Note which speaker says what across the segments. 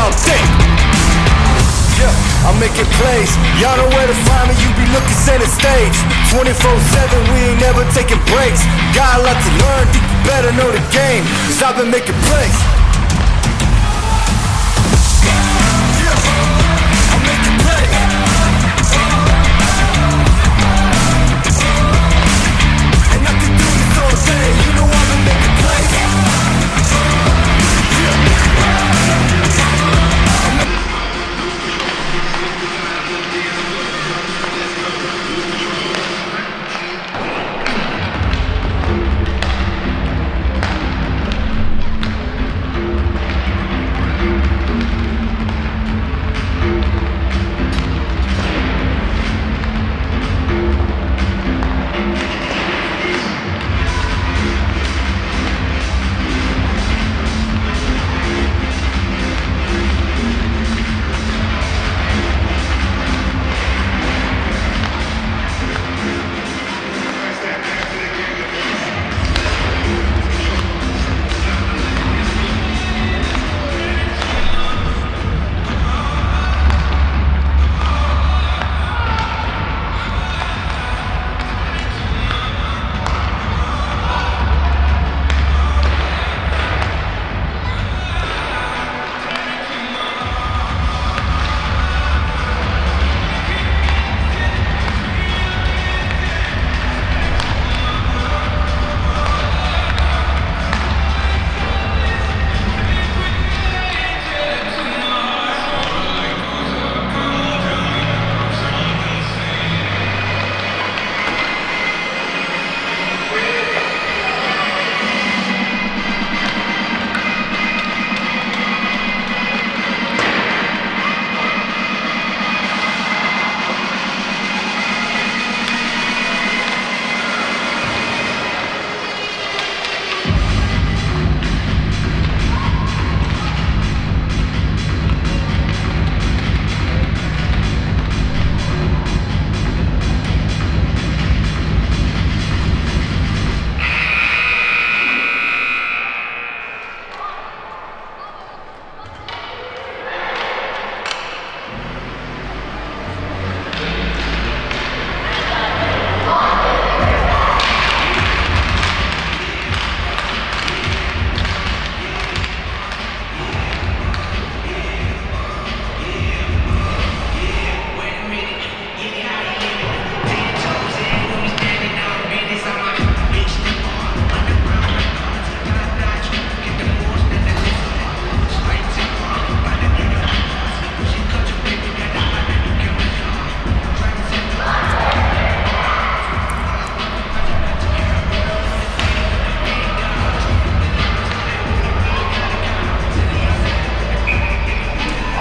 Speaker 1: y'all think? Yeah, I'm making plays. Y'all know where to find me, you be looking center stage. 24/7, we ain't never taking breaks. Got a lot to learn, think you better know the game. Cause I've been making plays. Yeah, I'm making plays. And I can do this all day, you know I've been making plays.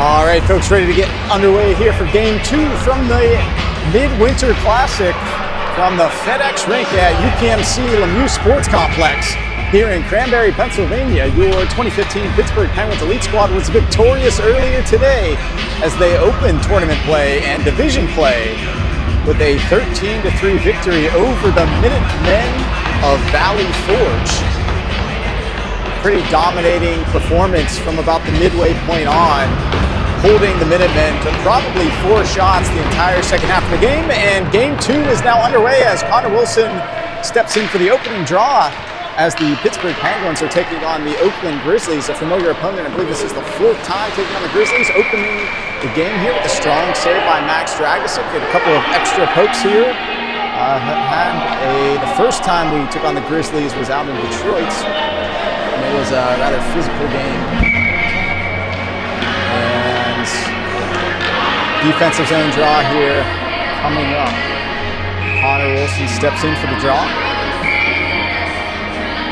Speaker 2: All right, folks, ready to get underway here for Game 2 from the Midwinter Classic from the FedEx rink at UPMC Lemieux Sports Complex here in Cranberry, Pennsylvania. Your 2015 Pittsburgh Penguins Elite Squad was victorious earlier today as they opened tournament play and division play with a 13-3 victory over the Minutemen of Valley Forge. Pretty dominating performance from about the midway point on, holding the Minutemen to probably 4 shots the entire second half of the game. And Game 2 is now underway as Connor Wilson steps in for the opening draw as the Pittsburgh Penguins are taking on the Oakland Grizzlies, a familiar opponent. I believe this is the 4th time taking on the Grizzlies, opening the game here with a strong save by Max Dragosic. Did a couple of extra pokes here. The first time we took on the Grizzlies was out in Detroit. It was a rather physical game. And defensive zone draw here coming up. Connor Wilson steps in for the draw.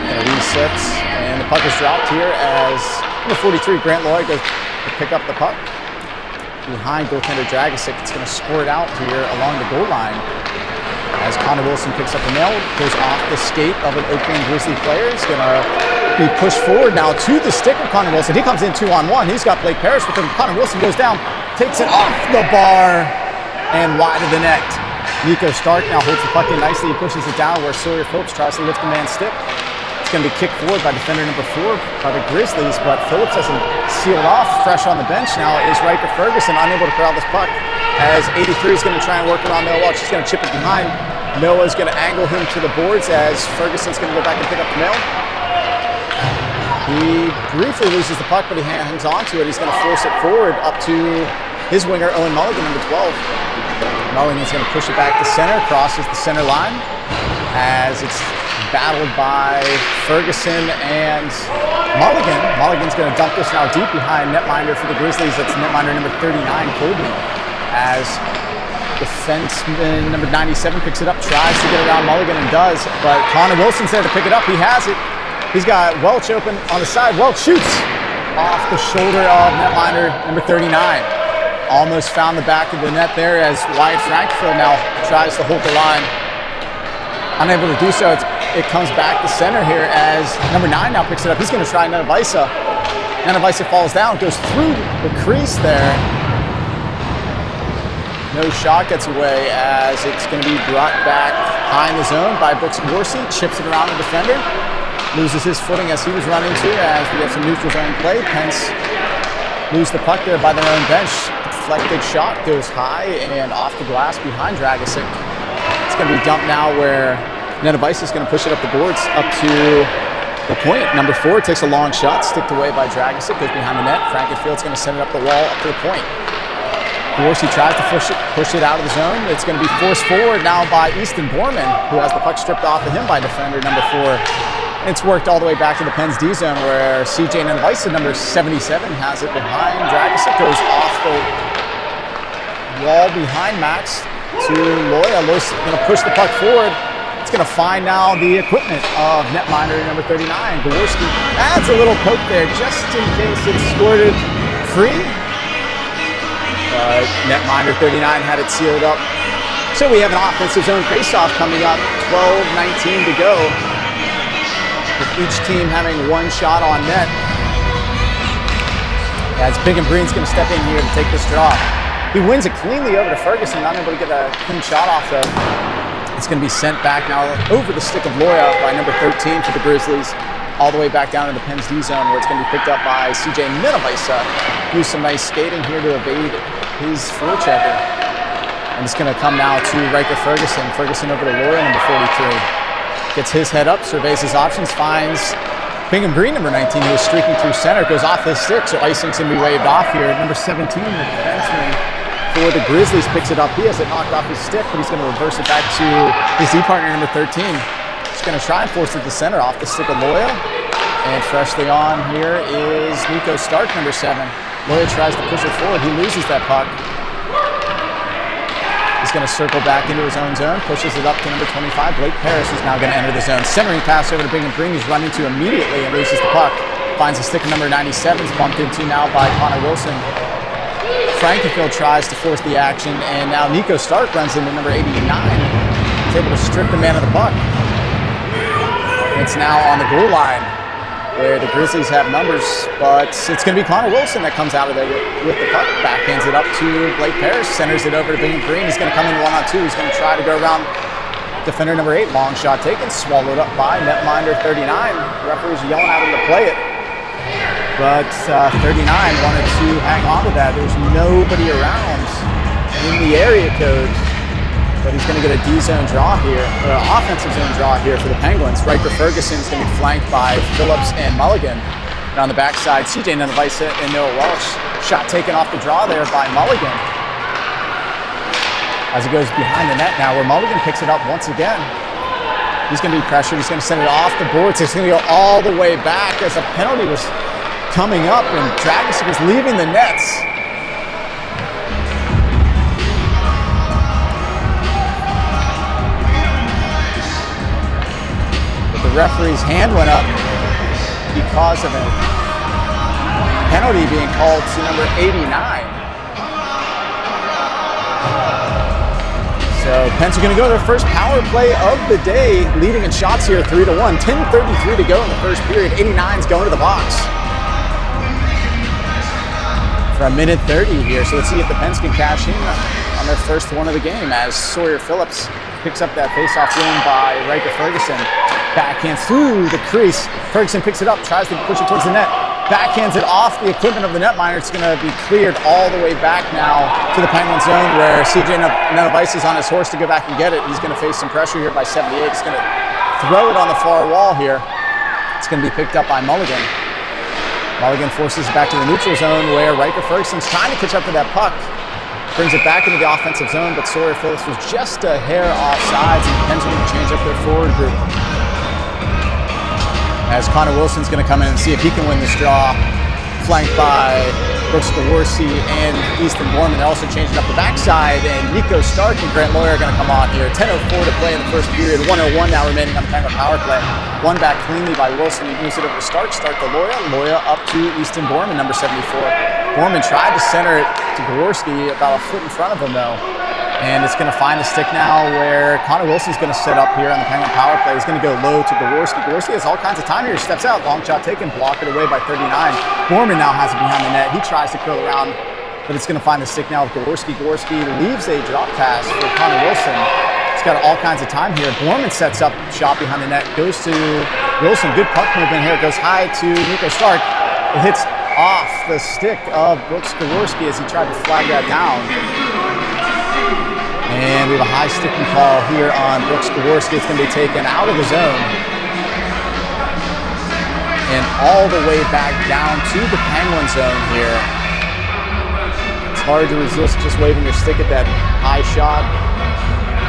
Speaker 2: And a reset. And the puck is dropped here as number 43, Grant Lloyd, goes to pick up the puck. Behind goaltender Dragosic, it's going to squirt out here along the goal line. As Connor Wilson picks up the nail, goes off the skate of an Oakland Grizzly player. He's going to be pushed forward now to the stick of Connor Wilson. He comes in 2-on-1. He's got Blake Parrish with him. Connor Wilson goes down, takes it off the bar and wide of the net. Nico Stark now holds the puck in nicely. He pushes it down where Sawyer Phillips tries to lift the man's stick. It's going to be kicked forward by defender number 4 by the Grizzlies, but Phillips hasn't sealed off. Fresh on the bench now is Riker Ferguson, unable to corral this puck, as 83 is going to try and work around Noah Welch. He's going to chip it behind. Noah's going to angle him to the boards as Ferguson's going to go back and pick up the mail. He briefly loses the puck, but he hangs on to it. He's going to force it forward up to his winger, Owen Mulligan, number 12. Mulligan's going to push it back to center, crosses the center line as it's battled by Ferguson and Mulligan. Mulligan's going to dump this now deep behind netminder for the Grizzlies. That's netminder number 39, Colby, as defenseman number 97 picks it up, tries to get around Mulligan and does, but Connor Wilson's there to pick it up. He has it. He's got Welch open on the side. Welch shoots off the shoulder of netminder number 39. Almost found the back of the net there as Wyatt Frankfield now tries to hold the line. Unable to do so. It comes back to center here as number 9 now picks it up. He's going to try Nanavisa. Nanavisa falls down, goes through the crease there. No shot gets away as it's going to be brought back behind the zone by Brooks Gorsi. Chips it around the defender. Loses his footing as he was running to, as we have some neutral zone play. Pence lose the puck there by their own bench. Deflected shot goes high and off the glass behind Dragicic. It's going to be dumped now where Nanavisa is going to push it up the boards up to the point. Number 4 takes a long shot, sticked away by Dragicic, goes behind the net. Frankenfield's going to send it up the wall up to the point. Gorsi tries to push it out of the zone. It's going to be forced forward now by Easton Borman, who has the puck stripped off of him by defender number 4. It's worked all the way back to the Pens D zone where CJ Nanavisa, number 77, has it behind Dragicic, goes off the wall behind Max to Loya. Loya's going to push the puck forward. It's going to find now the equipment of netminder number 39. Gaworski adds a little poke there just in case it's squirted free. But netminder 39 had it sealed up. So we have an offensive zone faceoff coming up, 12:19 to go, with each team having 1 shot on net. As Bingham Green's going to step in here to take this draw. He wins it cleanly over to Ferguson, not able to get a clean shot off though. It's going to be sent back now over the stick of Loya by number 13 for the Grizzlies, all the way back down to the Pens D zone where it's going to be picked up by CJ Nanavisa. Used some nice skating here to evade his forechecker. And it's going to come now to Riker Ferguson. Ferguson over to Loya, number 43. Gets his head up, surveys his options, finds Bingham Green, number 19, who is streaking through center, goes off his stick, so icing's going to be waved off here. Number 17, the defenseman for the Grizzlies, picks it up. He has it knocked off his stick, but he's going to reverse it back to his D partner, number 13. He's going to try and force it to center off the stick of Loya. And freshly on here is Nico Stark, number 7. Loya tries to push it forward. He loses that puck. He's going to circle back into his own zone, pushes it up to number 25. Blake Parrish is now going to enter the zone. Centering pass over to Bingham Green. He's run into immediately and loses the puck. Finds the stick of number 97. Is bumped into now by Connor Wilson. Frankenfield tries to force the action, and now Nico Stark runs into number 89. He's able to strip the man of the puck. It's now on the goal line, where the Grizzlies have numbers, but it's going to be Connor Wilson that comes out of there with the puck. Backhands it up to Blake Parrish, centers it over to Bingham Green. He's going to come in 1-on-2. He's going to try to go around defender number 8. Long shot taken, swallowed up by netminder 39. The referee's yelling at him to play it, but 39 wanted to hang on to that. There's nobody around in the area code, but he's going to get a D-zone draw here, or an offensive zone draw here for the Penguins. Riker Ferguson's going to be flanked by Phillips and Mulligan. And on the backside, CJ Nanavisa and Noah Welch. Shot taken off the draw there by Mulligan. As it goes behind the net now, where Mulligan picks it up once again. He's going to be pressured. He's going to send it off the boards. It's going to go all the way back as a penalty was coming up and Dragicic was leaving the nets. The referee's hand went up because of a penalty being called to number 89. So Pens are going to go to their first power play of the day, leading in shots here 3-1. 10:33 to go in the first period. 89's going to the box for a minute 30 here. So let's see if the Pens can cash in on their first one of the game as Sawyer Phillips picks up that face-off win by Riker Ferguson. Backhands through the crease. Ferguson picks it up, tries to push it towards the net. Backhands it off the equipment of the netminder. It's going to be cleared all the way back now to the Penguin zone where CJ Nenovice is on his horse to go back and get it. He's going to face some pressure here by 78. He's going to throw it on the far wall here. It's going to be picked up by Mulligan. Mulligan forces it back to the neutral zone where Riker Ferguson's trying to catch up to that puck. Brings it back into the offensive zone, but Sawyer Phillips was just a hair offsides, and the Pens are going to change up their forward group. As Connor Wilson's going to come in and see if he can win this draw, flanked by Brooks Gaworski and Easton Borman. They're also changing up the backside, and Nico Stark and Grant Lawyer are going to come on here. 10:04 to play in the first period, 1:01 now remaining on the Penguin power play. One back cleanly by Wilson. He moves it over to Stark. Stark to Lawyer. Lawyer up to Easton Borman, number 74. Borman tried to center it to Gaworski, about a foot in front of him though. And it's going to find a stick now where Connor Wilson's going to set up here on the Penguin power play. He's going to go low to Gaworski. Gaworski has all kinds of time here. He steps out, long shot taken, block it away by 39. Borman now has it behind the net. He tries to curl around, but it's going to find the stick now with Gaworski. Gaworski leaves a drop pass for Connor Wilson. He's got all kinds of time here. Borman sets up shot behind the net, goes to Wilson. Good puck movement here. It goes high to Nico Stark. It hits off the stick of Brooks Gaworski as he tried to flag that down. And we have a high sticking call here on Brooks Gaworski. It's going to be taken out of the zone and all the way back down to the Penguin zone here. It's hard to resist just waving your stick at that high shot.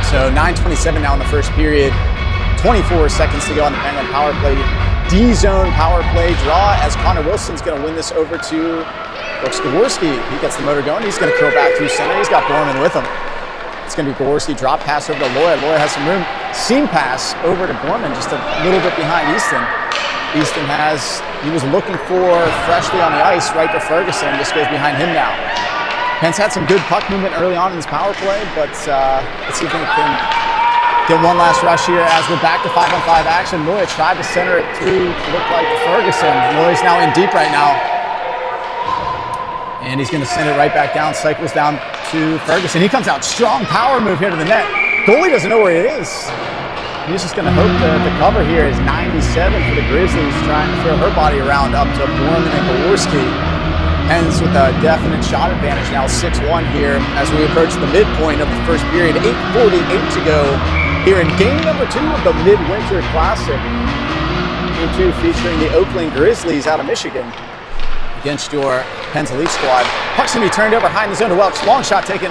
Speaker 2: So 9:27 now in the first period. 24 seconds to go on the Penguin power play. D-zone power play draw as Connor Wilson's going to win this over to Brooks Gaworski. He gets the motor going. He's going to curl back through center. He's got Borman with him. It's going to be Gaworski, drop pass over to Lawyer. Lawyer has some room. Seam pass over to Borman, just a little bit behind Easton. Easton he was looking for freshly on the ice. Riker Ferguson just goes behind him now. Pence had some good puck movement early on in his power play, but let's see if we can get one last rush here as we're back to 5-on-5 action. Lawyer tried to center it through, looked like Ferguson. Lawyer's now in deep right now. And he's going to send it right back down, cycles down to Ferguson. He comes out, strong power move here to the net. Goalie doesn't know where it is. He's just going to hope the cover here is 97 for the Grizzlies, trying to throw her body around up to Borman and Gaworski. Pens with a definite shot advantage now, 6-1 here as we approach the midpoint of the first period. 8:48 to go here in game number 2 of the Midwinter Classic. Game 2 featuring the Oakland Grizzlies out of Michigan against your Pens Elite squad. Puck's going to be turned over high in the zone to Welch. Long shot taken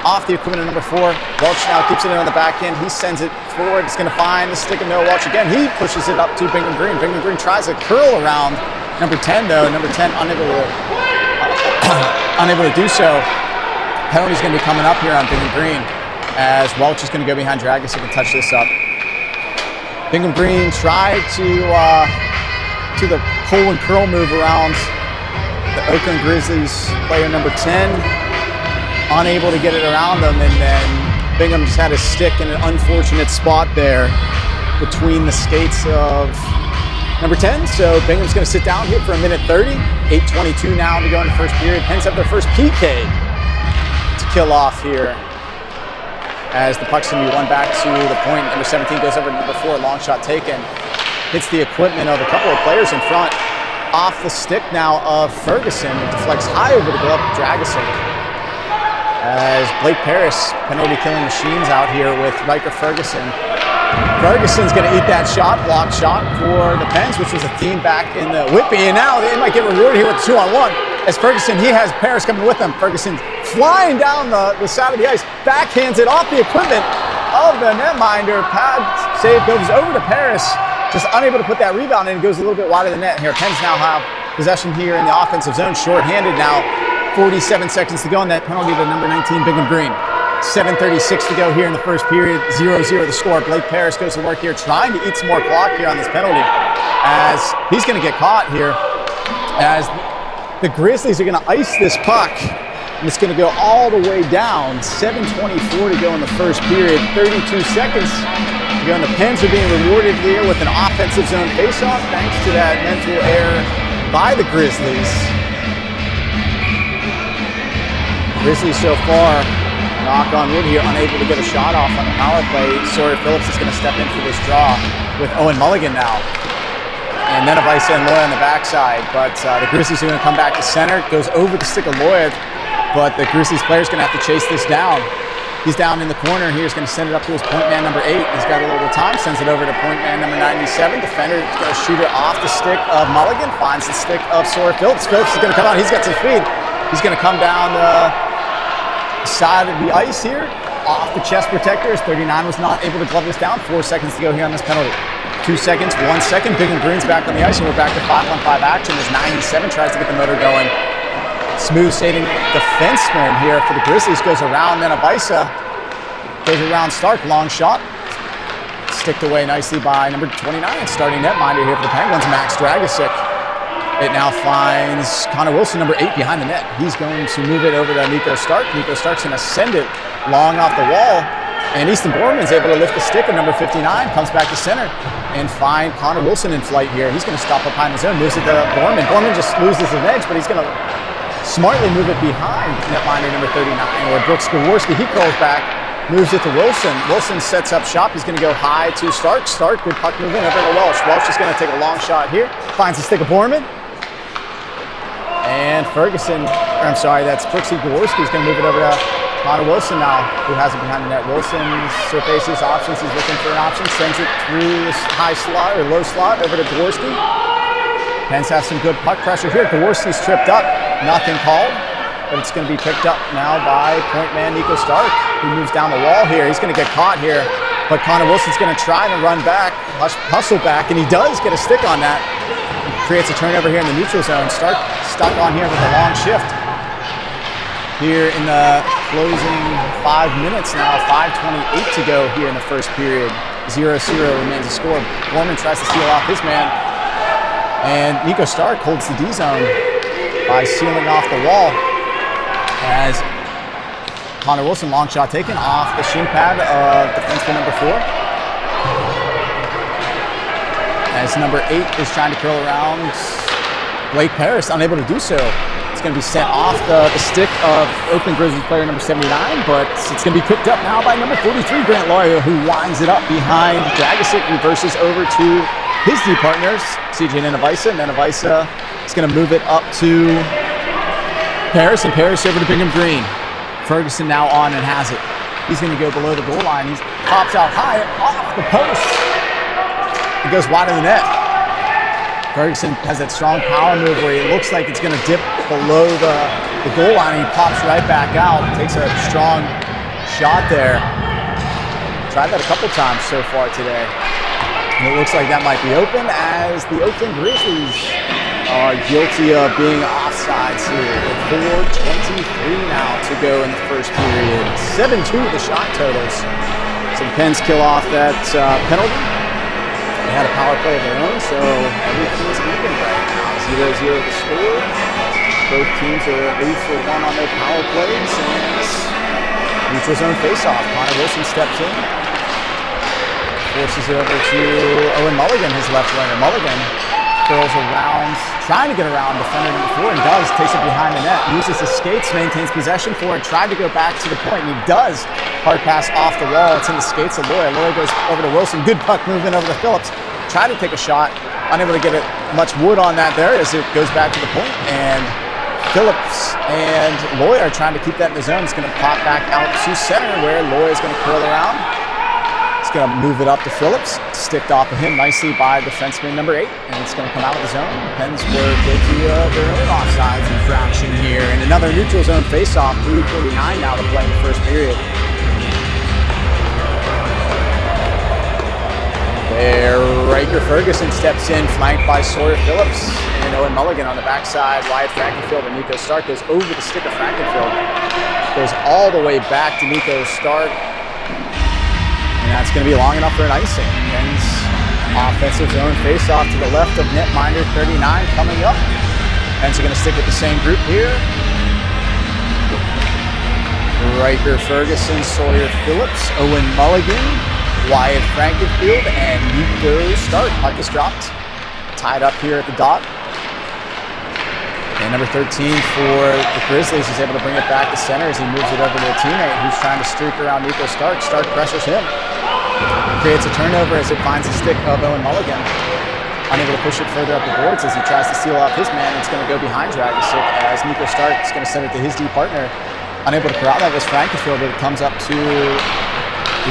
Speaker 2: off the equipment of number 4. Welch now keeps it in on the back end. He sends it forward. It's going to find the stick of Noah Welch again. He pushes it up to Bingham Green. Bingham Green tries to curl around number 10 though. Number 10 unable to do so. Penalty's going to be coming up here on Bingham Green as Welch is going to go behind Dragus and touch this up. Bingham Green tried to the pull and curl move around the Oakland Grizzlies player number 10, unable to get it around them, and then Bingham just had his stick in an unfortunate spot there between the skates of number 10. So Bingham's going to sit down here for a minute 30. 8:22 now to go in the first period. Pens have their first PK to kill off here as the puck's going to be won back to the point. Number 17 goes over to number 4, long shot taken. Hits the equipment of a couple of players in front. Off the stick now of Ferguson. It deflects high over the glove of Dragusin. As Blake Parrish, penalty killing machines out here with Riker Ferguson. Ferguson's going to eat that shot, block shot for the Pens, which was a theme back in the Whitby. And now they might get rewarded here with the 2-on-1. As Ferguson, he has Parrish coming with him. Ferguson flying down the side of the ice, backhands it off the equipment of the netminder. Pad save goes over to Parrish. Just unable to put that rebound in. It goes a little bit wide of the net here. Pens now have possession here in the offensive zone. Short-handed now. 47 seconds to go on that penalty to number 19, Bingham Green. 7:36 to go here in the first period. 0-0 the score. Blake Parrish goes to work here trying to eat some more clock here on this penalty as he's going to get caught here as the Grizzlies are going to ice this puck. And it's going to go all the way down. 7:24 to go in the first period. 32 seconds to go. And the Pens are being rewarded here with an offensive zone faceoff thanks to that mental error by the Grizzlies. Grizzlies so far knock on wood here, unable to get a shot off on the power play. Sawyer Phillips is going to step in for this draw with Owen Mulligan now. And then Avisa and Loya on the backside. But the Grizzlies are going to come back to center. Goes over the stick of Loya, but the Grizzlies player is going to have to chase this down. He's down in the corner here. He's going to send it up to his point man number 8. He's got a little bit of time. Sends it over to point man number 97. Defender is going to shoot it off the stick of Mulligan. Finds the stick of Sawyer Phillips. Phillips is going to come out. He's got some speed. He's going to come down the side of the ice here. Off the chest protectors. 39 was not able to glove this down. 4 seconds to go here on this penalty. 2 seconds, 1 second. Big and Green's back on the ice, and we're back to 5-on-5 action as 97 tries to get the motor going. Smooth sailing defenseman here for the Grizzlies goes around, then Avisa goes around Stark. Long shot. Sticked away nicely by number 29, starting netminder here for the Penguins, Max Dragicic. It now finds Connor Wilson, number 8, behind the net. He's going to move it over to Nico Stark. Nico Stark's going to send it long off the wall. And Easton Borman's able to lift the stick of number 59, comes back to center, and find Connor Wilson in flight here. He's going to stop up behind his own, moves it to Borman. Borman just loses his edge, but he's going to smartly move it behind netminder number 39, where Brooks Gaworski, he curls back, moves it to Wilson. Wilson sets up shop. He's going to go high to Stark. Stark, good puck movement over to Welsh. Welsh is going to take a long shot here, finds the stick of Borman. And Ferguson, that's Brooksy Gaworski, is going to move it over to Connor Wilson now, who has it behind the net. Wilson surfaces options. He's looking for an option. Sends it through this high slot or low slot over to Gaworski. Pens have some good puck pressure here. Gaworski's tripped up. Nothing called, but it's going to be picked up now by point man Nico Stark, who moves down the wall here. He's going to get caught here, but Connor Wilson's going to try to run back, hustle back, and he does get a stick on that. Creates a turnover here in the neutral zone. Stark stuck on here with a long shift. Here in the closing 5 minutes now, 5:28 to go here in the first period. 0-0 remains a score. Borman tries to seal off his man, and Nico Stark holds the D zone by sealing off the wall as Connor Wilson, long shot taken off the shin pad of defenseman number 4. As number 8 is trying to curl around Blake Paris, unable to do so. It's going to be sent off the stick of Oakland Grizzlies player number 79, but it's going to be picked up now by number 43, Grant Loya, who winds it up behind Dragicic, reverses over to his D partners, CJ and Avisa, and then Avisa is going to move it up to Paris, and Paris over to Bingham Green. Ferguson now on and has it. He's going to go below the goal line. He pops out high off the post. It goes wide of the net. Ferguson has that strong power move where it looks like it's going to dip below the goal line, and he pops right back out. Takes a strong shot there. Tried that a couple times so far today. And it looks like that might be open as the Oakland Grizzlies are guilty of being offsides here. 4:23 now to go in the first period. 7-2 the shot totals. So the Pens kill off that penalty. They had a power play of their own, so everything is even right now. 0-0 the score. Both teams are 0-for-1 on their power plays. And neutral zone face-off. Connor Wilson steps in. Forces it over to Owen Mulligan, his left winger. Mulligan curls around, trying to get around defender number 4, and does. Takes it behind the net. Uses his skates, maintains possession for it. Tried to go back to the point, and he does. Hard pass off the wall. It's in the skates of Loya. Loya goes over to Wilson. Good puck movement over to Phillips. Tried to take a shot. Unable to get it much wood on that there as it goes back to the point. And Phillips and Loya are trying to keep that in the zone. It's going to pop back out to center where Loya is going to curl around. It's going to move it up to Phillips. Sticked off of him nicely by defenseman number 8. And it's going to come out of the zone. Pens were guilty of their own offsides infraction here. And another neutral zone face-off. 3:49 now to play in the first period. There, Riker Ferguson steps in, flanked by Sawyer Phillips and Owen Mulligan on the backside. Wyatt Frankenfield and Nico Stark goes over the stick of Frankenfield. Goes all the way back to Nico Stark. And that's going to be long enough for an icing. Pens offensive zone face-off to the left of netminder 39 coming up. Pens are going to stick with the same group here. Riker Ferguson, Sawyer Phillips, Owen Mulligan, Wyatt Frankenfield, and Nico Stark. Puck is dropped. Tied up here at the dot. And number 13 for the Grizzlies is able to bring it back to center as he moves it over to a teammate who's trying to streak around Nico Stark. Stark pressures him. Creates a turnover as it finds the stick of Owen Mulligan. Unable to push it further up the boards as he tries to seal off his man. It's going to go behind Dragonsick as Nico Stark is going to send it to his D partner. Unable to corral that was Frankenfield, but it comes up to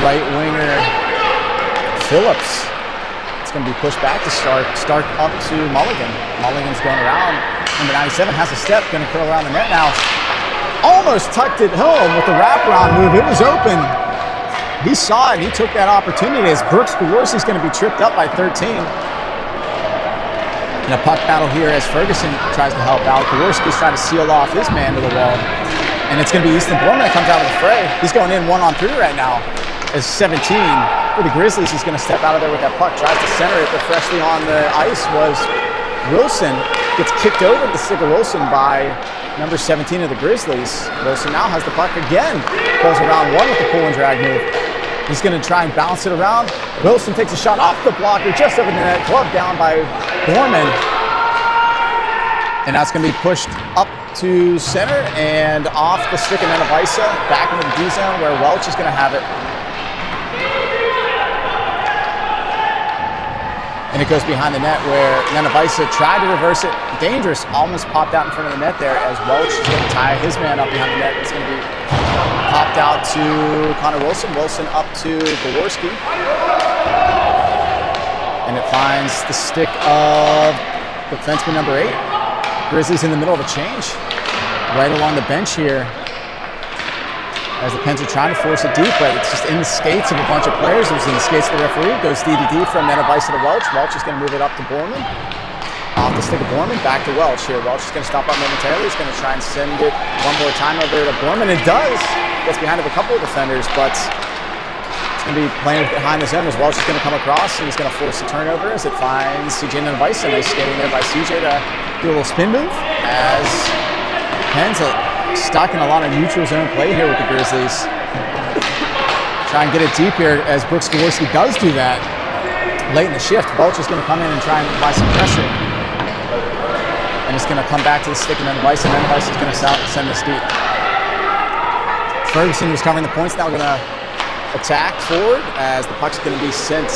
Speaker 2: right winger Phillips. It's going to be pushed back to Stark. Stark up to Mulligan. Mulligan's going around. Number 97 has a step, going to curl around the net now. Almost tucked it home with the wraparound move. It was open. He saw it. He took that opportunity as Brooks Gaworski's going to be tripped up by 13. In a puck battle here as Ferguson tries to help out. Gaworski's trying to seal off his man to the wall. And it's going to be Easton Borman that comes out of the fray. He's going in 1-on-3 right now. As 17 for the Grizzlies, he's going to step out of there with that puck. Tries to center it, but freshly on the ice was Wilson. Gets kicked over the stick of Wilson by number 17 of the Grizzlies. Wilson now has the puck again. Pulls around one with the pull and drag move. He's going to try and bounce it around. Wilson takes a shot off the blocker, just over the net, gloved down by Borman. And that's going to be pushed up to center and off the stick of Nenevisa, back into the D zone where Welch is going to have it. And it goes behind the net where Nenevisa tried to reverse it. Dangerous, almost popped out in front of the net there as Welch is going to tie his man up behind the net. It's going to be popped out to Connor Wilson. Wilson up to Gaworski. And it finds the stick of defenseman number 8. Grizzlies in the middle of a change. Right along the bench here. As the Pens are trying to force it deep, but it's just in the skates of a bunch of players. It was in the skates of the referee. Goes D-to-D from Nenevisa to Welch. Welch is going to move it up to Borman. Off the stick of Borman, back to Welch here. Welch is going to stop up momentarily. He's going to try and send it one more time over to Borman. It does. Gets behind of a couple of defenders, but it's going to be playing behind the zone as Welch is going to come across, and he's going to force a turnover as it finds CJ Nenevisa. Nice skating there by CJ to do a little spin move as Pens stuck in a lot of neutral zone play here with the Grizzlies. Try and get it deep here as Brooks Gaworski does do that late in the shift. Welch is going to come in and try and apply some pressure. And it's going to come back to the stick of Nenevisa, and Nenevisa is going to send this deep. Ferguson, who's covering the points, now going to attack forward as the puck's going to be sent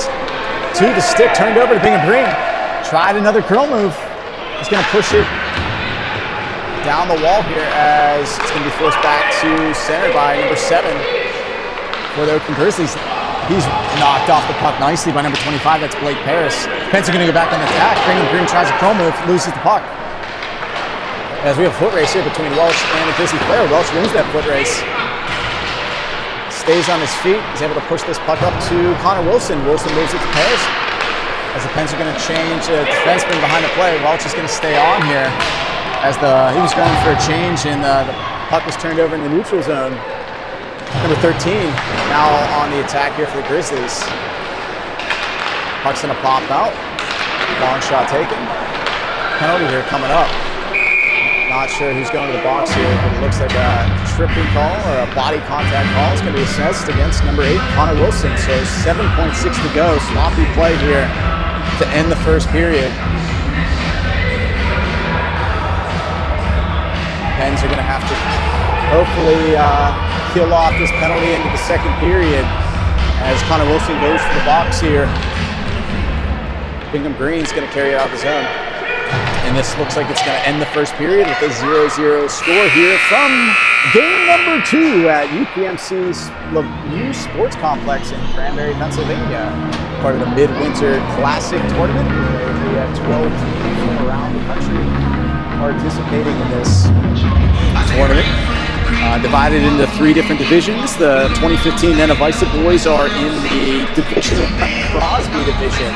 Speaker 2: to the stick, turned over to Bingham Green. Tried another curl move. He's going to push it down the wall here as it's going to be forced back to center by number 7 for the Oakland Grizzlies. He's knocked off the puck nicely by number 25. That's Blake Paris. Pens are going to go back on the attack. Bingham Green tries a curl move, loses the puck. As we have a foot race here between Welch and the Grizzlies player. Welch wins that foot race. Stays on his feet. He's able to push this puck up to Connor Wilson. Wilson moves it to Paris. As the Pens are going to change a defenseman behind the play, Welch is going to stay on here. As he was going for a change and the puck was turned over in the neutral zone. Number 13 now on the attack here for the Grizzlies. Puck's going to pop out. Long shot taken. Penalty here coming up. Not sure who's going to the box here, but it looks like a tripping call or a body contact call. It's going to be assessed against number 8, Connor Wilson. So 7.6 to go. Sloppy play here to end the first period. Pens are going to have to hopefully kill off this penalty into the second period as Connor Wilson goes to the box here. Bingham Green's going to carry it out of the zone. And this looks like it's going to end the first period with a 0-0 score here from game number 2 at UPMC's Lemieux Sports Complex in Cranberry, Pennsylvania. Part of the Midwinter Classic Tournament. We have 12 teams from around the country participating in this tournament. Divided into 3 different divisions. The 2015 Nenevisa boys are in the Crosby Division,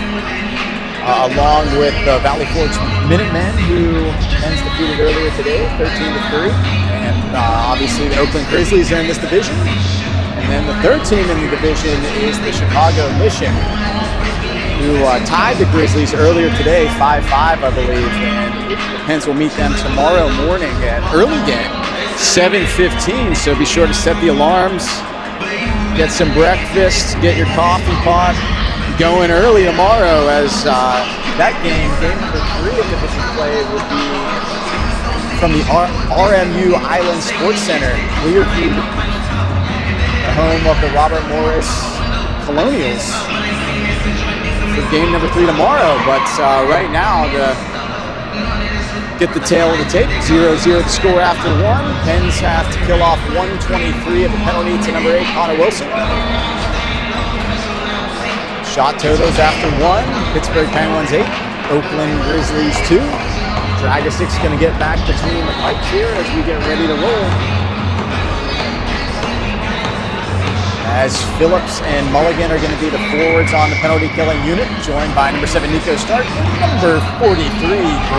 Speaker 2: along with the Valley Forge Minutemen, who Pens defeated earlier today, 13-3. And obviously the Oakland Grizzlies are in this division. And then the 3rd team in the division is the Chicago Mission, who tied the Grizzlies earlier today, 5-5, I believe. And the Pens will meet them tomorrow morning at early game, 7:15. So be sure to set the alarms, get some breakfast, get your coffee pot going early tomorrow, as that game number 3 of division play would be from the RMU Island Sports Center, Clearview, the home of the Robert Morris Colonials, for game number 3 tomorrow. But right now, get the tail of the tape, 0-0 the score after 1. Pens have to kill off 123 of the penalty to number 8, Connor Wilson. Shot totals after 1, Pittsburgh Penguins 8, Oakland Grizzlies 2. Dragasic's going to get back between the pipes here as we get ready to roll. As Phillips and Mulligan are going to be the forwards on the penalty killing unit, joined by number 7, Nico Stark, and number 43,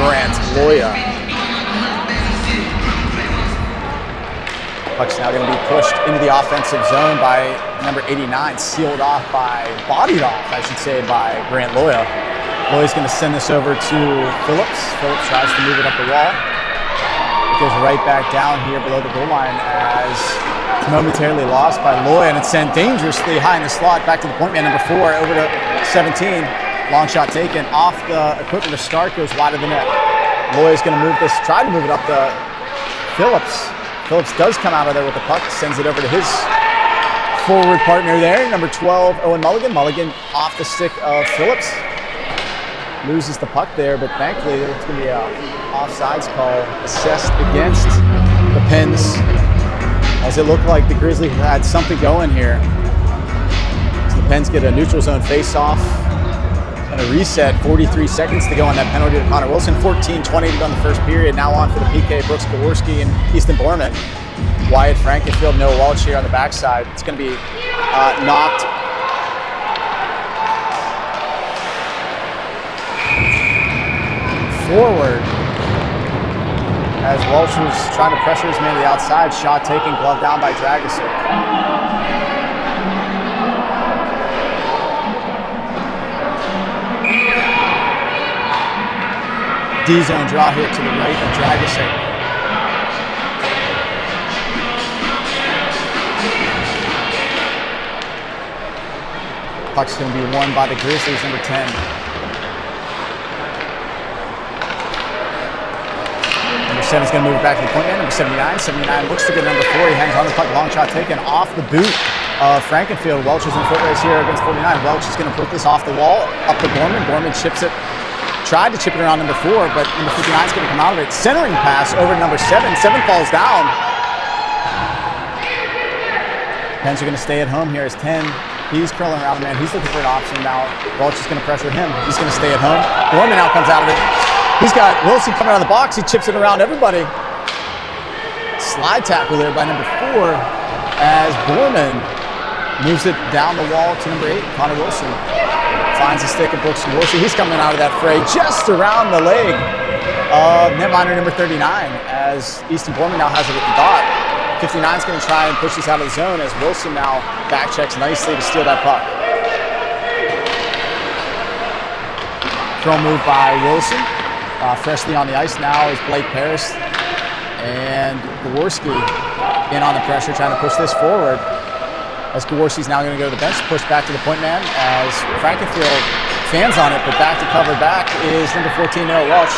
Speaker 2: Grant Loya. Puck's now going to be pushed into the offensive zone by number 89, bodied off, I should say, by Grant Loya. Loya's going to send this over to Phillips. Phillips tries to move it up the wall. It goes right back down here below the goal line as it's momentarily lost by Loya, and it's sent dangerously high in the slot back to the point man, number 4, over to 17. Long shot taken off the equipment of Stark, goes wide of the net. Loya's going to move this, try to move it up to Phillips. Phillips does come out of there with the puck, sends it over to his forward partner there, number 12, Owen Mulligan. Mulligan off the stick of Phillips. Loses the puck there, but thankfully it's going to be an offsides call assessed against the Pens, as it looked like the Grizzlies had something going here. So the Pens get a neutral zone face-off and a reset. 43 seconds to go on that penalty to Connor Wilson. 14-20 to go in the first period. Now on for the PK, Brooks Gaworski and Easton Borman. Wyatt Frankenfield, Noah Welch here on the backside. It's going to be knocked forward as Welch was trying to pressure his man to the outside. Shot taken, glove down by Dragasic. D-zone draw here to the right of Dragasic. Puck's going to be won by the Grizzlies, number 10. Number 7 is going to move it back to the point man. Number 79. 79 looks to get number 4. He hangs on the puck. Long shot taken off the boot of Frankenfield. Welch is in foot race here against 49. Welch is going to put this off the wall, up to Borman. Borman chips it. Tried to chip it around number 4, but number 59 is going to come out of it. Centering pass over to number 7. 7 falls down. Pens are going to stay at home here as 10. He's curling around, man. He's looking for an option now. Welch is going to pressure him. He's going to stay at home. Borman now comes out of it. He's got Wilson coming out of the box. He chips it around everybody. Slide tackle there by number 4 as Borman moves it down the wall to number 8, Connor Wilson. Finds the stick of Brooks Gaworski. He's coming out of that fray just around the leg of netminder number 39 as Easton Borman now has it at the dot. 59 is going to try and push this out of the zone as Wilson now back checks nicely to steal that puck. Throw move by Wilson. Freshly on the ice now is Blake Paris and Gaworski in on the pressure, trying to push this forward. As Gaworski's now going to go to the bench, push back to the point man as Frankenfield fans on it, but back to cover back is number 14, Noah Welch.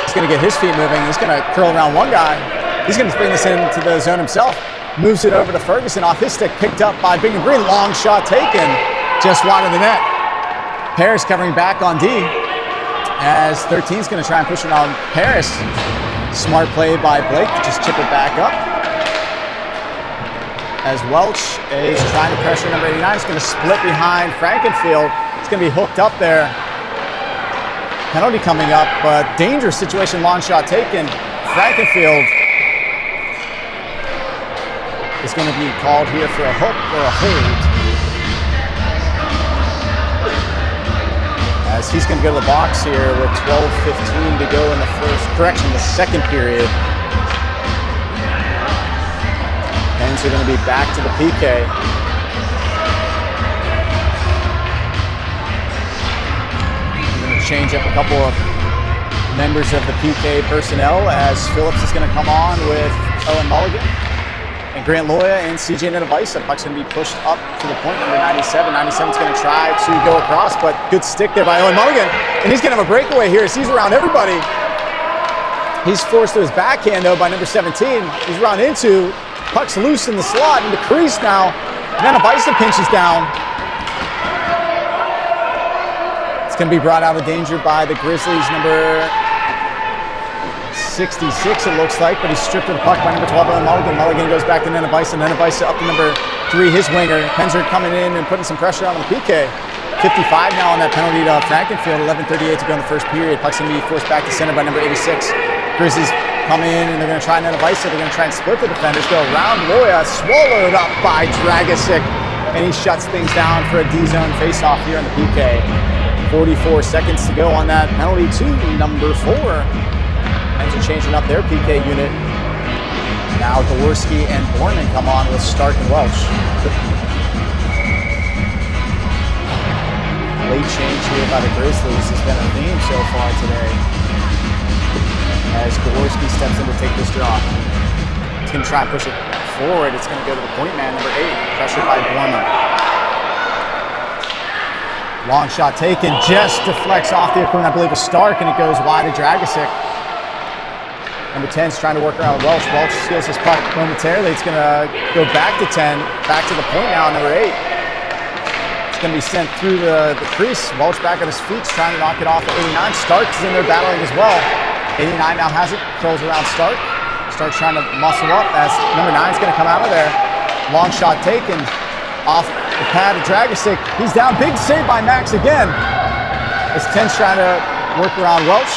Speaker 2: He's going to get his feet moving. He's going to curl around one guy. He's going to bring this into the zone himself. Moves it over to Ferguson off his stick, picked up by Bingham Green. Long shot taken, just wide of the net. Paris covering back on D as 13 is going to try and push it on Paris. Smart play by Blake to just chip it back up. As Welch is trying to pressure number 89. He's going to split behind Frankenfield. It's going to be hooked up there. Penalty coming up, but dangerous situation. Long shot taken. Frankenfield is going to be called here for a hook or a hold. As he's going to go to the box here with 12:15 to go in the second period. Pens are going to be back to the PK. We're going to change up a couple of members of the PK personnel as Phillips is going to come on with Owen Mulligan and Grant Loya and CJ Netavisa. Puck's going to be pushed up to the point, number 97. 97's going to try to go across, but good stick there by Owen Mulligan. And he's going to have a breakaway here as he's around everybody. He's forced to his backhand, though, by number 17. He's run into, puck's loose in the slot, in the crease now. Nenavisa pinches down. It's going to be brought out of danger by the Grizzlies, number 66, it looks like, but he's stripped of the puck by number 12, Mulligan. Mulligan goes back to Nenavisa. Nenavisa up to number 3, his winger. Pens are coming in and putting some pressure on the PK. 55 now on that penalty to Frankenfield. 11:38 to go in the first period. Puck's going to be forced back to center by number 86. Grizzlies come in and they're going to try Nenavisa. They're going to try and split the defenders. Go around Loya, swallowed up by Dragicic, and he shuts things down for a D-zone face-off here on the PK. 44 seconds to go on that penalty to number 4. Pens are changing up their PK unit. Now Gaworski and Borman come on with Stark and Welch. Late change here by the Grizzlies has been a theme so far today. As Gaworski steps in to take this draw. He's going to try and push it forward. It's going to go to the point man, number 8, pressured by Borman. Long shot taken, just deflects off the equipment, I believe, of Stark, and it goes wide to Dragicic. Number 10's trying to work around Welch. Welch steals his puck momentarily. It's going to go back to 10, back to the point now, number 8. It's going to be sent through the crease. Welch back on his feet, trying to knock it off at 89. Stark is in there battling as well. 89 now has it, curls around Stark. Stark's trying to muscle up as number 9's going to come out of there. Long shot taken off the pad of Dragicic. He's down, big save by Max again. As 10's trying to work around Welch.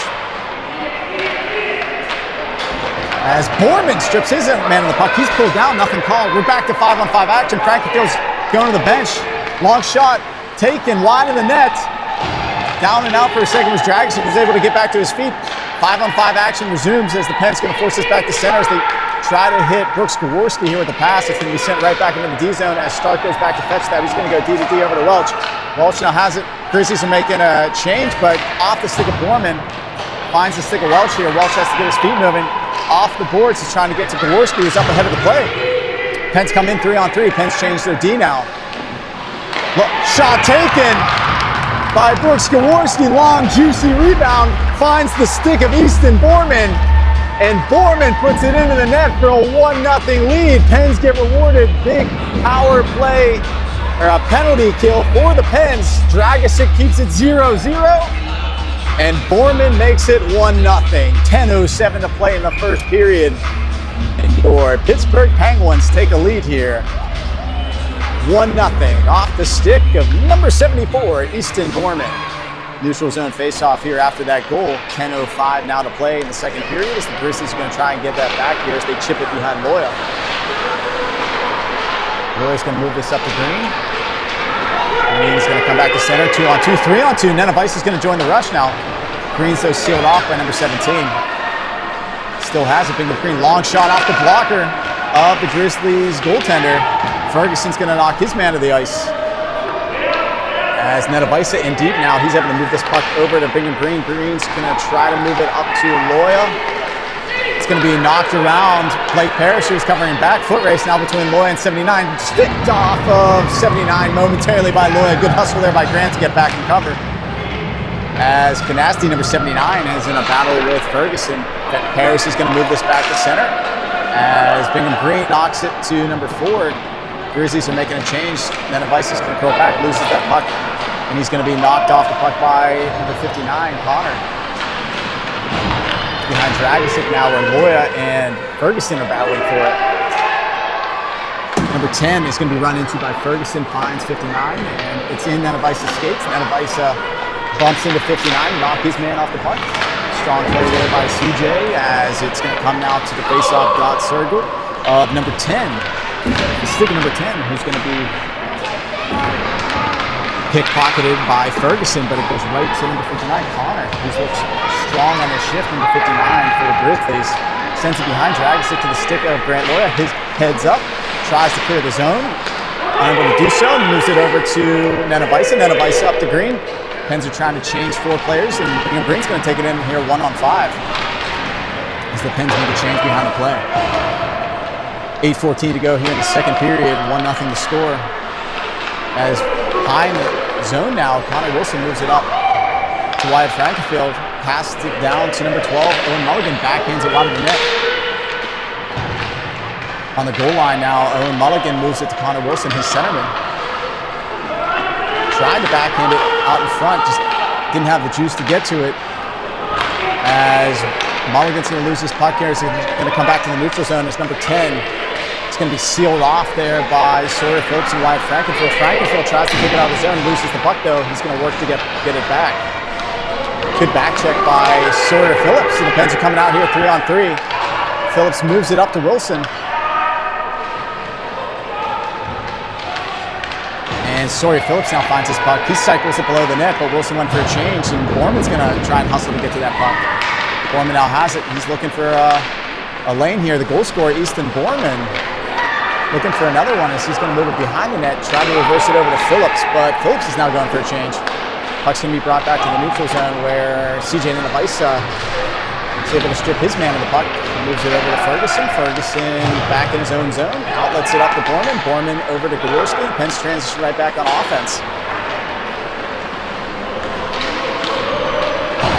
Speaker 2: As Borman strips his man of the puck, he's pulled down, nothing called. We're back to 5-on-5 action. Frankenfield's going to the bench. Long shot taken wide of the net. Down and out for a second was Dragicic, was able to get back to his feet. 5-on-5 action resumes as the Pens going to force this back to center as they try to hit Brooks Gaworski here with the pass. It's going to be sent right back into the D zone as Stark goes back to fetch that. He's going to go D to D over to Welch. Welch now has it. Grizzlies are making a change, but off the stick of Borman. Finds the stick of Welch here. Welch has to get his feet moving. Off the boards, he's trying to get to Gaworski, who's up ahead of the play. Pens come in 3-on-3. Pens change their D now. Shot taken by Brooks Gaworski. Long, juicy rebound. Finds the stick of Easton Borman. And Borman puts it into the net for a 1-0 lead. Pens get rewarded. Big power play, or a penalty kill for the Pens. Dragicic keeps it 0-0. And Borman makes it 1-0. 10:07 to play in the first period. And your Pittsburgh Penguins take a lead here. 1-0 off the stick of number 74, Easton Borman. Neutral zone face-off here after that goal. 10:05 now to play in the second period as the Grizzlies are going to try and get that back here as they chip it behind Loya. Loya's going to move this up to Green. Green's going to come back to center. 2-on-2, 3-on-2. Nenavisa is going to join the rush now. Green's though sealed off by number 17. Still has it. Bingham Green, long shot off the blocker of the Grizzlies goaltender. Ferguson's going to knock his man to the ice. As Nenavisa in deep now, he's able to move this puck over to Bingham Green. Green's going to try to move it up to Loya. It's going to be knocked around. Blake Parrish, who's covering back. Foot race now between Loya and 79. Sticked off of 79 momentarily by Loya. Good hustle there by Grant to get back and cover. As Canasti, number 79, is in a battle with Ferguson. Parrish is going to move this back to center. As Bingham Green knocks it to number 4. Grizzlies are making a change. Nenavisa's going to curl back, loses that puck, and he's going to be knocked off the puck by number 59, Connor. Behind Dragicic now, where Loya and Ferguson are battling for it. Number 10 is going to be run into by Ferguson, finds 59, and it's in Nenavisa's skates. Nenavisa bumps into 59, knock his man off the puck. Strong play there by CJ, as it's going to come now to the face-off dot circle of number 10. The stick of number 10, who's going to be pickpocketed by Ferguson, but it goes right to number 59, Connor, who's looks strong on the shift, number 59 for the Grizzlies. Sends it behind, Dragicic to the stick of Grant Loya. His heads up, tries to clear the zone. Unable to do so, moves it over to Nenavisa. Nenavisa up to Green. Pens are trying to change 4 players, and Green's going to take it in here 1-on-5 as the Pens make a change behind the play. 8:14 to go here in the second period, 1-0 to score. As high in the zone now, Connor Wilson moves it up to Wyatt Frankenfield. Passed it down to number 12. Owen Mulligan backhands it wide of the net. On the goal line now, Owen Mulligan moves it to Connor Wilson, his centerman. Tried to backhand it out in front, just didn't have the juice to get to it. As Mulligan's going to lose his puck here, he's going to come back to the neutral zone. It's number 10. It's going to be sealed off there by Sawyer Phillips and Wyatt Frankenfield. Frankenfield tries to take it out of the zone, loses the puck though. He's going to work to get it back. Good back check by Sawyer Phillips. The Pens are coming out here 3-on-3. Phillips moves it up to Wilson. And Sawyer Phillips now finds his puck. He cycles it below the net, but Wilson went for a change, and Borman's going to try and hustle to get to that puck. Borman now has it. He's looking for a lane here. The goal scorer, Easton Borman, looking for another one as he's going to move it behind the net, try to reverse it over to Phillips, but Phillips is now going for a change. Puck's going to be brought back to the neutral zone where CJ Ninabaisa is able to strip his man of the puck. Moves it over to Ferguson. Ferguson back in his own zone. Outlets it up to Borman. Borman over to Gaworski. Pens transition right back on offense.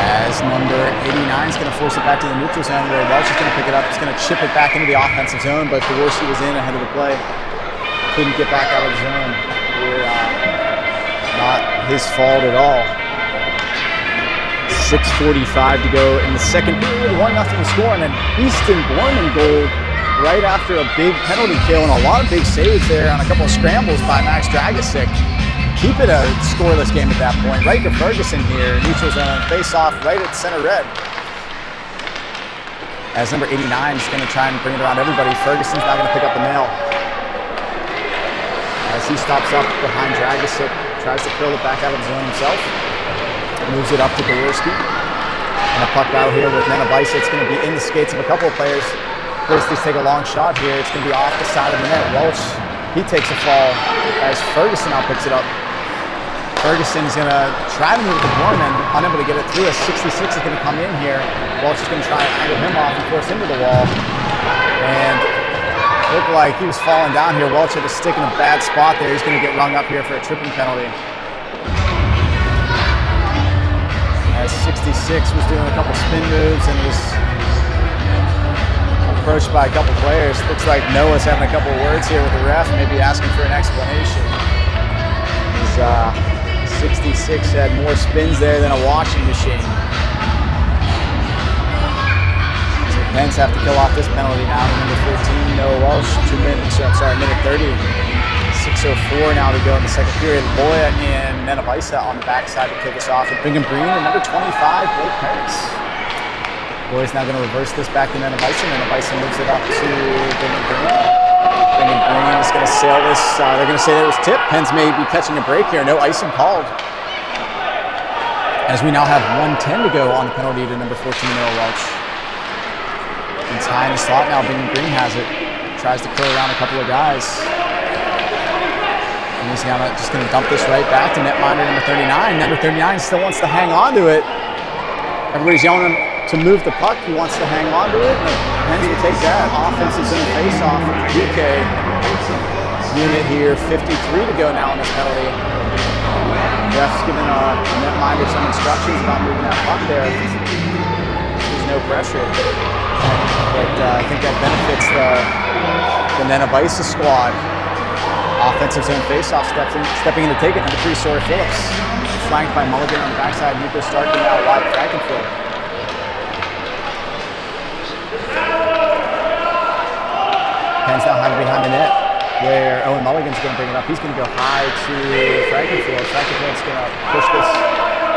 Speaker 2: As number 89 is going to force it back to the neutral zone where Welch is going to pick it up. He's going to chip it back into the offensive zone, but Gaworski was in ahead of the play. Couldn't get back out of the zone. Not his fault at all. 6:45 to go in the second period. 1-0 score, and an Easton Borman goal right after a big penalty kill and a lot of big saves there on a couple of scrambles by Max Dragicic. Keep it a scoreless game at that point. Right to Ferguson here, neutral zone, face off right at center red. As number 89 is going to try and bring it around everybody, Ferguson's not going to pick up the mail. As he stops up behind Dragicic, tries to curl it back out of the zone himself. Moves it up to Gaworski. And a puck out here with Ninabaisa. It's going to be in the skates of a couple of players. Grizzlies take a long shot here. It's going to be off the side of the net. Welch, he takes a fall as Ferguson now picks it up. Ferguson's going to try to move it to Borman, unable to get it through. A 66 is going to come in here. Welch is going to try and angle him off and force into the wall. And it looked like he was falling down here. Welch had a stick in a bad spot there. He's going to get rung up here for a tripping penalty. As 66 was doing a couple spin moves and was approached by a couple players. Looks like Noah's having a couple of words here with the ref, maybe asking for an explanation. 66 had more spins there than a washing machine. So the Pens have to kill off this penalty now. Number 14, Noah Welch, minute 30. 6:04 now to go in the second period. Boya and Ninabaisa on the backside to kick us off. And Bingham Green and number 25, Blake Paris. Boya's now going to reverse this back to Ninabaisa. Ninabaisa moves it up to Bingham Green. Bingham Green is going to sail this. They're going to say that it was tipped. Pens may be catching a break here. No icing called. As we now have 1:10 to go on the penalty to number 14, Noah Welch. It's high in the slot now. Bingham Green has it. Tries to curl around a couple of guys. And he's now just going to dump this right back to netminder number 39. Number 39 still wants to hang on to it. Everybody's yelling him to move the puck. He wants to hang on to it. And Pens will take that. Offense is in the face-off with the PK unit here. 53 to go now on this penalty. Ref's giving netminder some instructions about moving that puck there. There's no pressure. But I think that benefits the Ninabaisa squad. Offensive zone face-off, stepping in to take it. Number 3, Sawyer Phillips. Flanked by Mulligan on the backside. Nico Starkey now wide Frankenfield. Pens now have it behind the net where Owen Mulligan's going to bring it up. He's going to go high to Frankenfield. Frankenfield's going to push this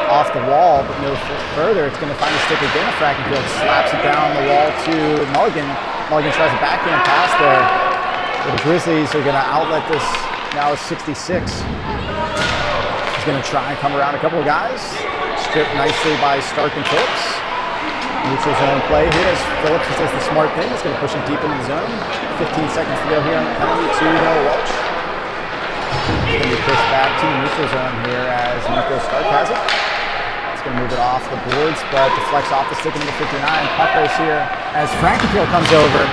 Speaker 2: off the wall, but no further. It's going to find a stick again. Frankenfield slaps it down the wall to Mulligan. Mulligan tries a backhand pass there. The Grizzlies are going to outlet this now at 66. He's going to try and come around a couple of guys. Stripped nicely by Stark and Phillips. Neutral zone play here as Phillips does the smart thing. He's going to push him deep into the zone. 15 seconds to go here on the penalty to Noah Welch. He's going to be pushed back to the neutral zone here as Nico Stark has it. He's going to move it off the boards, but deflects off the stick into 59. Puck race here as Frankenfield comes over.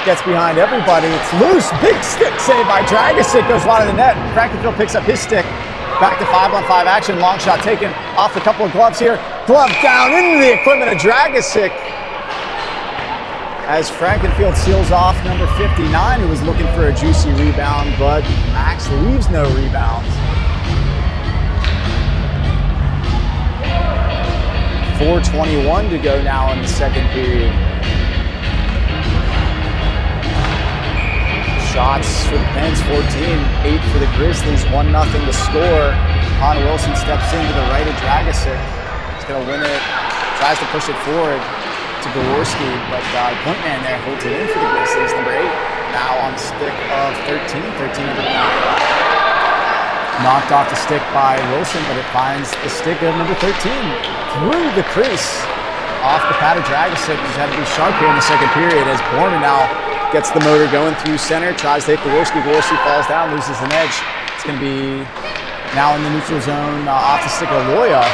Speaker 2: Gets behind everybody. It's loose. Big stick save by Dragicic. Goes wide of the net. Frankenfield picks up his stick. Back to 5-on-5 action. Long shot taken off a couple of gloves here. Glove down into the equipment of Dragosic as Frankenfield seals off number 59, who was looking for a juicy rebound, but Max leaves no rebounds. 4:21 to go now in the second period. Shots for the Pens, 14, 8 for the Grizzlies, 1-0 to score. Connor Wilson steps into the right of Dragosic. He's going to win it, tries to push it forward to Gaworski, but point man there holds it in for the Grizzlies. Number 8 now on the stick of 13 under the 9. Knocked off the stick by Wilson, but it finds the stick of number 13 through the crease. Off the pad of Dragosic. He's had to be sharp here in the second period as Borman now gets the motor going through center, tries to hit Gaworski. Gaworski falls down, loses an edge. It's going to be now in the neutral zone off the stick of Loya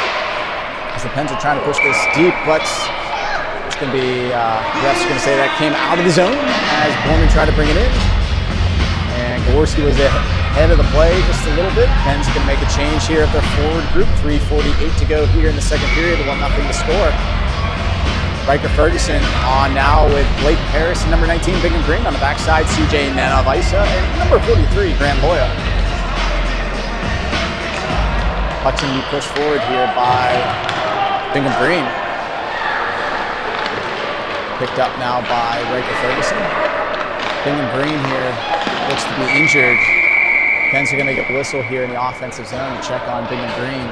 Speaker 2: as the Pens are trying to push this deep, but it's going to be, refs are going to say that came out of the zone as Borman tried to bring it in. And Gaworski was ahead of the play just a little bit. Pens going to make a change here of their forward group. 3:48 to go here in the second period, 1-0 to score. Riker Ferguson on now with Blake Paris and number 19, Bingham Green on the backside, CJ Nanavisa, and number 43, Grant Loya. Watching you push forward here by Bingham Green. Picked up now by Riker Ferguson. Bingham Green here looks to be injured. Pens are going to get the whistle here in the offensive zone to check on Bingham Green.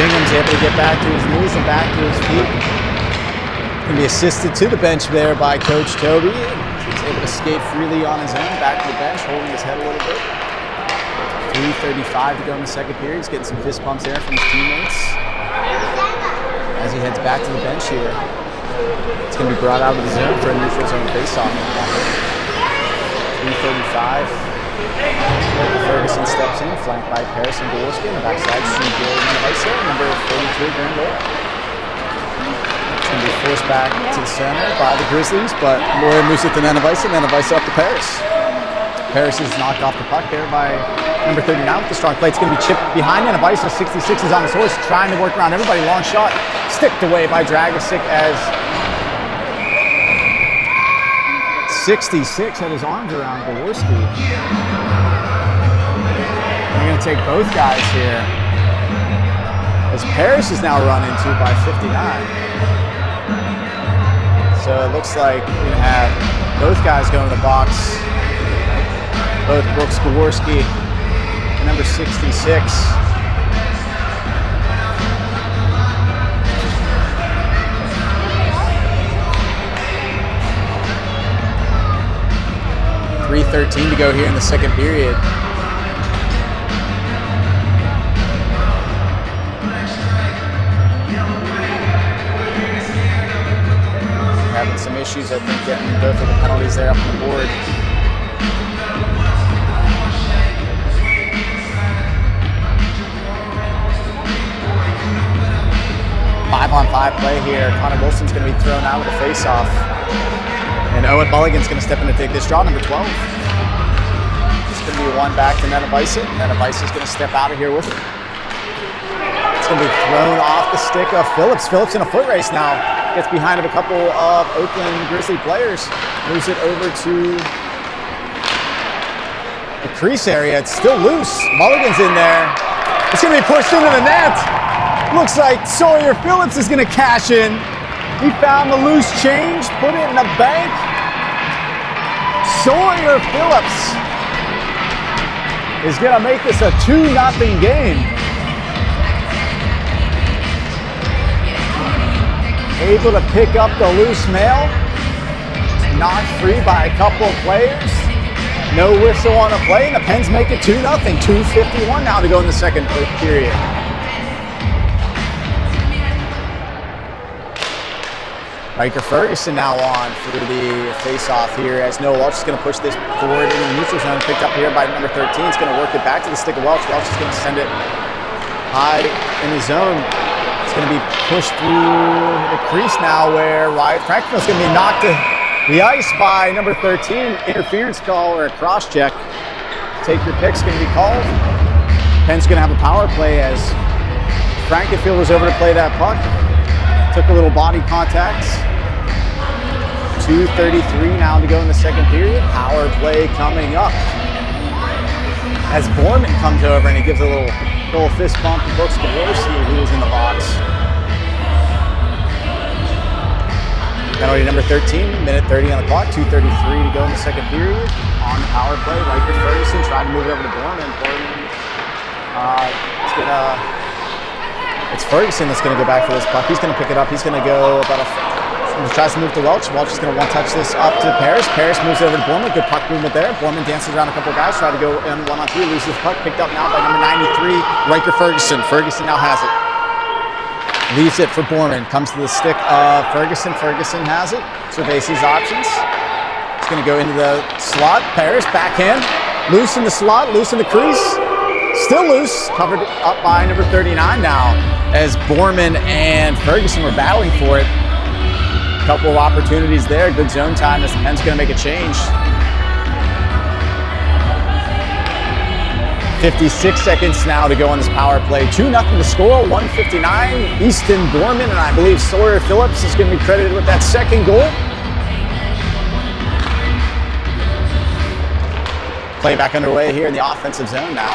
Speaker 2: Bingham's able to get back to his knees and back to his feet. Can be assisted to the bench there by Coach Toby. He's able to skate freely on his own, back to the bench, holding his head a little bit. 3:35 to go in the second period. He's getting some fist bumps there from his teammates as he heads back to the bench here. It's going to be brought out of the zone for a neutral zone faceoff. 3:35. Ferguson steps in, flanked by Paris and Gaworski on the backside. CJ Nanavisa, number 43, Grant Loya. It's going to be forced back to the center by the Grizzlies, but Loya moves it to Nanavisa. Nanavisa up to Paris. Paris is knocked off the puck there by number 39 with the strong play. It's going to be chipped behind Nanavisa. 66 is on his horse, trying to work around everybody. Long shot, sticked away by Dragosic as 66 had his arms around Gaworski. They're going to take both guys here as Paris is now run into by 59. So it looks like we're going to have both guys go in the box. Both Brooks Gaworski and number 66. .313 to go here in the second period. Having some issues, I think, getting both of the penalties there up on the board. Five-on-five play here. Connor Wilson's going to be thrown out with a face-off. And Owen Mulligan's going to step in to take this draw, number 12. It's going to be one back to Nanavisa. Nanavisa going to step out of here with it. It's going to be thrown off the stick of Phillips. Phillips in a foot race now. Gets behind of a couple of Oakland Grizzly players. Moves it over to the crease area. It's still loose. Mulligan's in there. It's going to be pushed into the net. Looks like Sawyer Phillips is going to cash in. He found the loose change, put it in the bank. Sawyer Phillips is going to make this a 2-0 game. able to pick up the loose mail. Knocked free by a couple of players. No whistle on the play, and the Pens make it 2-0. 2:51 now to go in the second period. Riker Ferguson now on for the face-off here as Noah Welch is going to push this forward into the neutral zone. Picked up here by number 13. It's going to work it back to the stick of Welch. Welch is going to send it high in the zone. It's going to be pushed through the crease now where Wyatt Franklin's going to be knocked to the ice by number 13. Interference call or a cross-check. Take your pick's going to be called. Penn's going to have a power play as Frankenfield was over to play that puck. Took a little body contact. 2:33 now to go in the second period. Power play coming up as Borman comes over and he gives a little fist bump to Brooks Gaworski, who was in the box. Penalty number 13, minute 30 on the clock, 2:33 to go in the second period. On the power play, Riker Ferguson tried to move it over to Borman. It's Ferguson that's going to go back for this puck. He's going to pick it up. He's going to go about tries to move to Welch. Welch is going to one-touch this up to Parrish. Parrish moves over to Borman. Good puck movement there. Borman dances around a couple of guys. Try to go in 1-on-3. Loses the puck. Picked up now by number 93, Riker Ferguson. Ferguson now has it. Leaves it for Borman. Comes to the stick of Ferguson. Ferguson has it. Surveys his options. He's going to go into the slot. Parrish backhand. Loose in the slot. Loose in the crease. Still loose. Covered up by number 39 now as Borman and Ferguson were battling for it. Couple of opportunities there. Good zone time as the Pens going to make a change. 56 seconds now to go on this power play. 2-0 to score. 1:59. Easton Gorman and I believe Sawyer Phillips is going to be credited with that second goal. Play back underway here in the offensive zone now.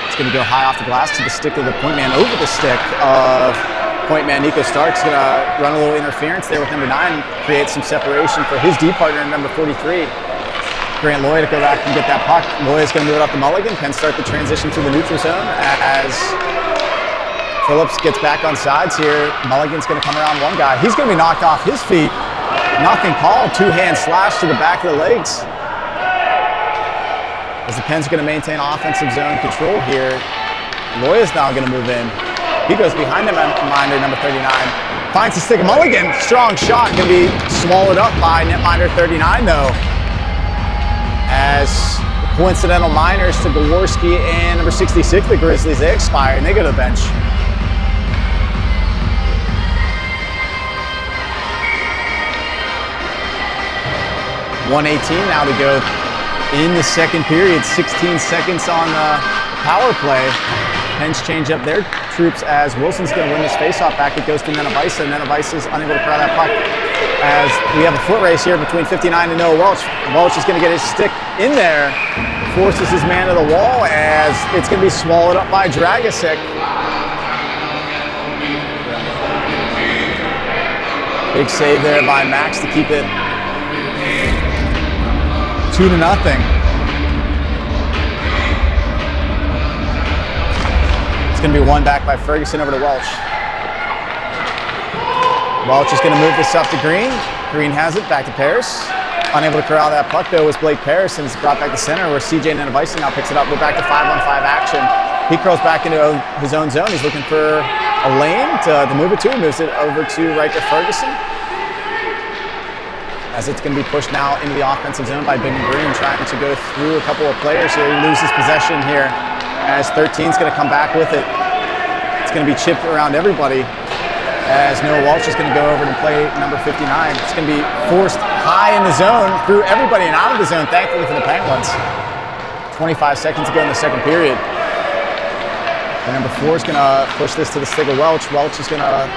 Speaker 2: It's going to go high off the glass to the stick of the point man, over the stick of point man Nico Stark's going to run a little interference there with number 9, create some separation for his D partner, number 43. Grant Lloyd to go back and get that puck. Lloyd is going to move it up to Mulligan. Pens start the transition to the neutral zone as Phillips gets back on sides here. Mulligan's going to come around one guy. He's going to be knocked off his feet. Nothing called. 2-hand slash to the back of the legs. As the Pens are going to maintain offensive zone control here. Lloyd is now going to move in. He goes behind the netminder, number 39. Finds the stick of Mulligan. Strong shot. Going to be swallowed up by netminder 39, though. As coincidental minors to Gaworski and number 66, the Grizzlies, they expire and they go to the bench. .118 now to go in the second period. 16 seconds on the power play. Pens change up their troops as Wilson's going to win this faceoff back. It goes to Nenevisa, and Nenevisa is unable to corral that puck. As we have a foot race here between 59 and Noah Welch. Welch is going to get his stick in there, forces his man to the wall as it's going to be swallowed up by Dragasek. Big save there by Max to keep it 2-0. Going to be one back by Ferguson over to Welch. Welch is going to move this up to Green. Green has it, back to Paris. Unable to corral that puck though was Blake Paris, and it's brought back to center where CJ Nenevisa now picks it up. We're back to 5-on-5 action. He curls back into his own zone. He's looking for a lane to move it to. Moves it over to Riker Ferguson. As it's going to be pushed now into the offensive zone by Big Green, trying to go through a couple of players here. He loses possession here as 13's going to come back with it. It's going to be chipped around everybody as Noah Welch is going to go over to play number 59. It's going to be forced high in the zone through everybody and out of the zone, thankfully for the Penguins. 25 seconds to go in the second period. And number 4 is going to push this to the stick of Welch. Welch is going to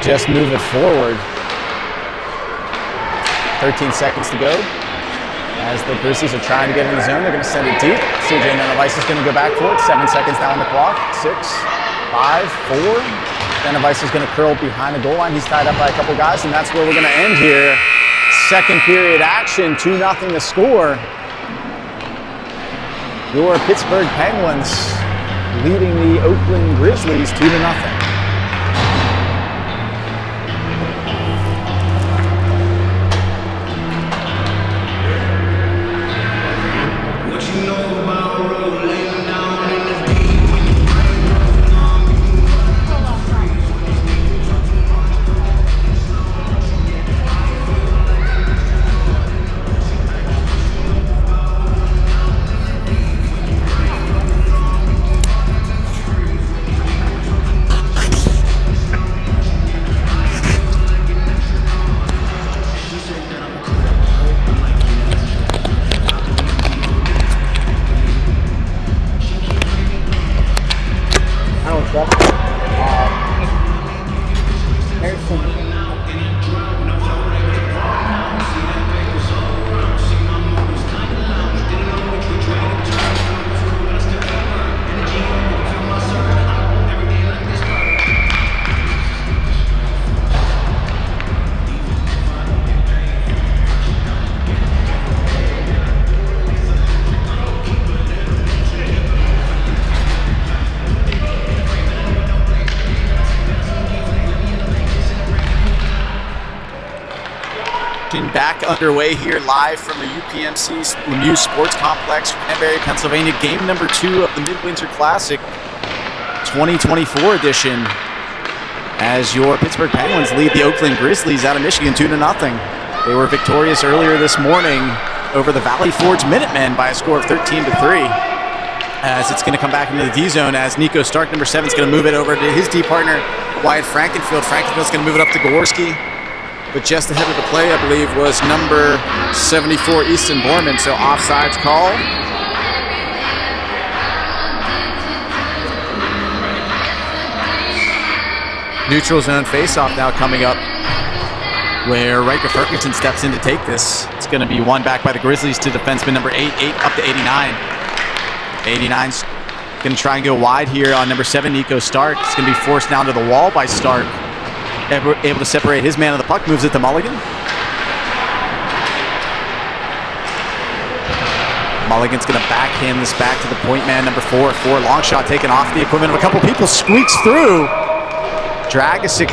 Speaker 2: just move it forward. 13 seconds to go. As the Grizzlies are trying to get in the zone, they're going to send it deep. CJ Nenevisa is going to go back for it. 7 seconds down the clock. 6, 5, 4. Nenevisa is going to curl behind the goal line. He's tied up by a couple guys, and that's where we're going to end here. Second period action, 2-0 to score. Your Pittsburgh Penguins leading the Oakland Grizzlies 2-0. back underway here live from the UPMC Lemieux Sports Complex, Cranberry, Pennsylvania. Game number 2 of the Midwinter Classic 2024 edition, as your Pittsburgh Penguins lead the Oakland Grizzlies out of Michigan 2-0. They were victorious earlier this morning over the Valley Forge Minutemen by a score of 13-3. As it's going to come back into the D zone, as Nico Stark, number 7, is going to move it over to his D partner, Wyatt Frankenfield. Frankenfield's going to move it up to Gaworski. But just ahead of the play, I believe, was number 74, Easton Borman. So offsides call. Neutral zone faceoff now coming up, where Riker Ferguson steps in to take this. It's going to be won back by the Grizzlies to defenseman number 8 up to 89. 89's going to try and go wide here on number 7, Nico Stark. It's going to be forced down to the wall by Stark. Able to separate his man of the puck, moves it to Mulligan. Mulligan's going to backhand this back to the point man, number 4. Long shot taken off the equipment of a couple people, squeaks through. Dragosic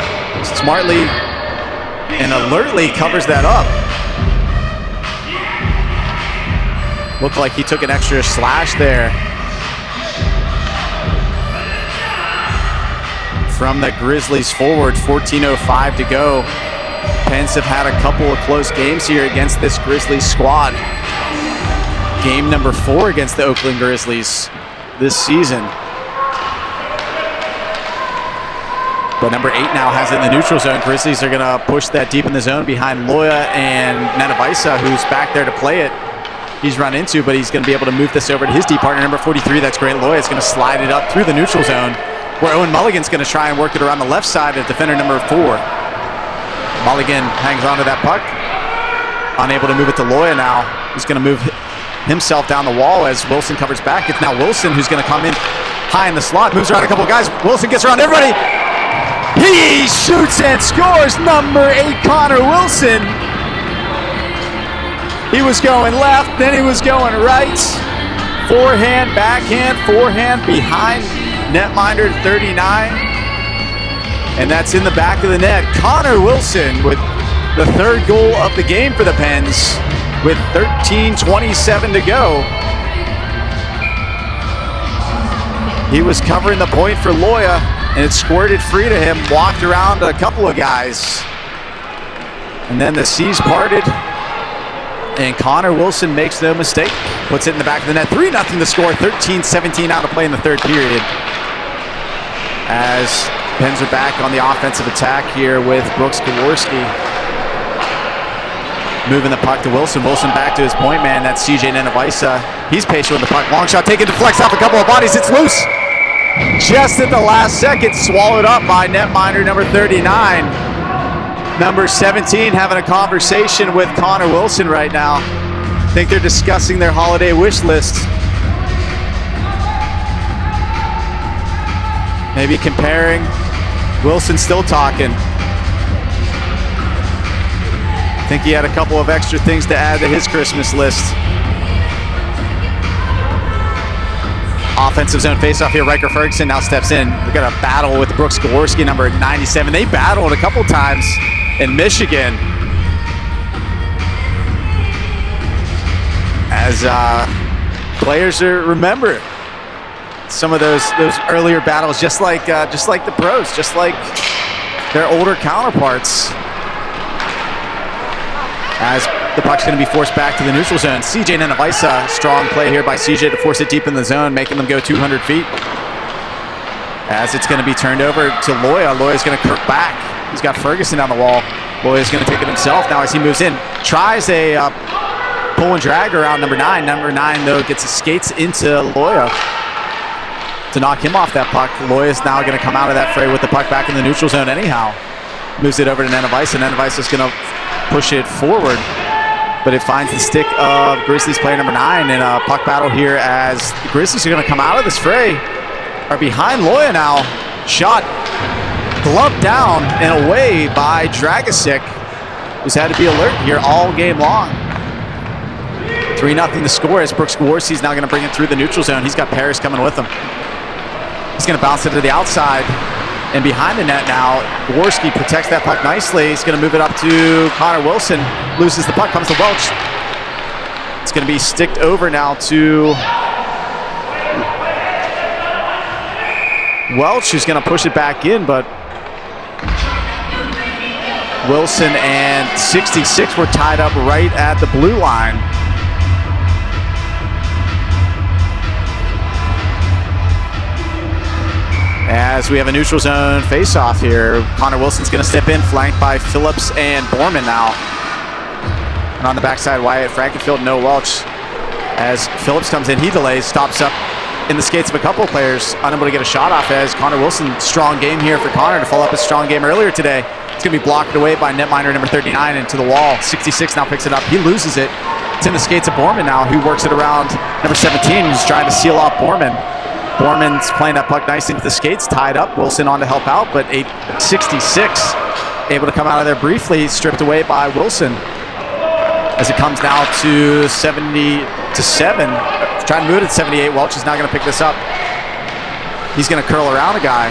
Speaker 2: smartly and alertly covers that up. Looked like he took an extra slash there. From the Grizzlies forward, 14:05 to go. Pens have had a couple of close games here against this Grizzlies squad. Game number 4 against the Oakland Grizzlies this season. But number 8 now has it in the neutral zone. Grizzlies are going to push that deep in the zone behind Loya and Nanavisa, who's back there to play it. He's run into, but he's going to be able to move this over to his D partner, number 43. That's great. Loya is going to slide it up through the neutral zone, where Owen Mulligan's going to try and work it around the left side of defender number 4. Mulligan hangs onto that puck. Unable to move it to Loya now. He's going to move himself down the wall as Wilson covers back. It's now Wilson who's going to come in high in the slot. Moves around a couple of guys. Wilson gets around everybody. He shoots and scores. Number 8, Connor Wilson. He was going left, then he was going right. Forehand, backhand, forehand behind netminder 39, and that's in the back of the net. Connor Wilson with the 3rd goal of the game for the Pens with 13:27 to go. He was covering the point for Loya, and it squirted free to him, walked around a couple of guys, and then the seas parted, and Connor Wilson makes no mistake. Puts it in the back of the net. 3-0 to score. 13:17 out of play in the 3rd period. As Pens are back on the offensive attack here with Brooks Gaworski. Moving the puck to Wilson. Wilson back to his point man. That's CJ Nanavisa. He's patient with the puck. Long shot taken, deflects off a couple of bodies. It's loose. Just at the last second, swallowed up by netminder number 39. Number 17 having a conversation with Connor Wilson right now. I think they're discussing their holiday wish list. Maybe comparing. Wilson still talking. I think he had a couple of extra things to add to his Christmas list. Offensive zone faceoff here. Riker Ferguson now steps in. We've got a battle with Brooks Gaworski, number 97. They battled a couple times in Michigan. As players remember some of those earlier battles, just like the pros, just like their older counterparts. As the puck's going to be forced back to the neutral zone. CJ Nanavisa, strong play here by CJ to force it deep in the zone, making them go 200 feet. As it's going to be turned over to Loya. Loya's going to curve back. He's got Ferguson down the wall. Loya's going to take it himself now as he moves in. Tries a pull and drag around number 9. Number 9, though, gets his skates into Loya to knock him off that puck. Loya's now going to come out of that fray with the puck back in the neutral zone anyhow. Moves it over to Nanavisa. Nanavisa's going to push it forward, but it finds the stick of Grizzlies player number 9 in a puck battle here as the Grizzlies are going to come out of this fray. Are behind Loya now. Shot gloved down and away by Dragosic, who's had to be alert here all game long. 3-0 to score as Brooks Gaworski's now going to bring it through the neutral zone. He's got Paris coming with him. He's going to bounce it to the outside. And behind the net now, Jaworski protects that puck nicely. He's going to move it up to Connor Wilson. Loses the puck, comes to Welch. It's going to be sticked over now to Welch, who's going to push it back in, but Wilson and 66 were tied up right at the blue line. As we have a neutral zone face-off here, Connor Wilson's going to step in, flanked by Phillips and Borman now. And on the backside, Wyatt Frankenfield, no Welch. As Phillips comes in, he delays, stops up in the skates of a couple of players, unable to get a shot off as Connor Wilson, strong game here for Connor to follow up his strong game earlier today. It's going to be blocked away by netminder number 39 into the wall. 66 now picks it up. He loses it. It's in the skates of Borman now, who works it around number 17, who's trying to seal off Borman. Borman's playing that puck nice into the skates, tied up. Wilson on to help out, but 66 able to come out of there briefly, stripped away by Wilson. As it comes now to 70-7. Trying to move it at 78. Welch is now going to pick this up. He's going to curl around a guy.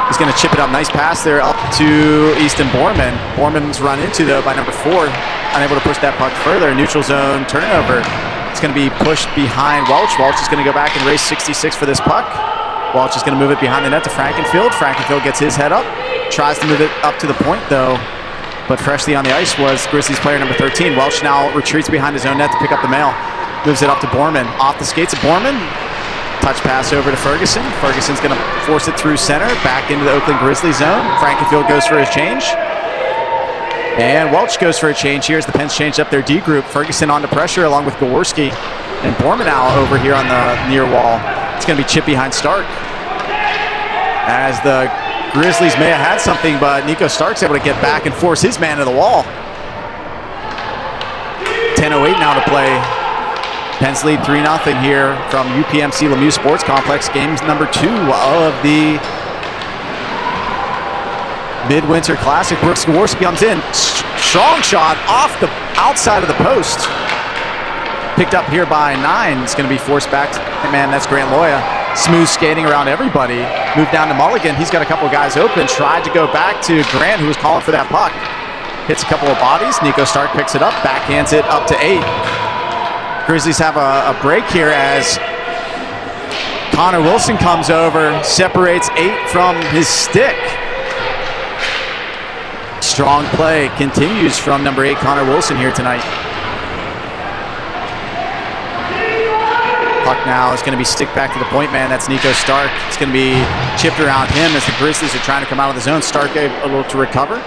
Speaker 2: He's going to chip it up. Nice pass there up to Easton Borman. Borman's run into, though, by number 4. Unable to push that puck further. Neutral zone turnover. It's going to be pushed behind Welch. Welch is going to go back and race 66 for this puck. Welch is going to move it behind the net to Frankenfield. Frankenfield gets his head up. Tries to move it up to the point, though. But freshly on the ice was Grizzlies player number 13. Welch now retreats behind his own net to pick up the mail. Moves it up to Borman. Off the skates of Borman. Touch pass over to Ferguson. Ferguson's going to force it through center, back into the Oakland Grizzlies zone. Frankenfield goes for his change. And Welch goes for a change here as the Pens changed up their D group. Ferguson under pressure along with Jaworski. And Borman now over here on the near wall. It's going to be chipped behind Stark. As the Grizzlies may have had something, but Nico Stark's able to get back and force his man to the wall. 10:08 now to play. Pens lead 3-0 here from UPMC Lemieux Sports Complex. Game number 2 of the Midwinter Classic. Brooks Jaworski comes in. Strong shot off the outside of the post. Picked up here by 9. It's going to be forced back to, man, that's Grant Loya. Smooth skating around everybody. Moved down to Mulligan. He's got a couple of guys open. Tried to go back to Grant, who was calling for that puck. Hits a couple of bodies. Nico Stark picks it up. Backhands it up to 8. Grizzlies have a break here as Connor Wilson comes over, separates 8 from his stick. Strong play continues from number 8, Connor Wilson here tonight. Puck now is going to be sticked back to the point man. That's Nico Stark. It's going to be chipped around him as the Grizzlies are trying to come out of the zone. Stark able to recover.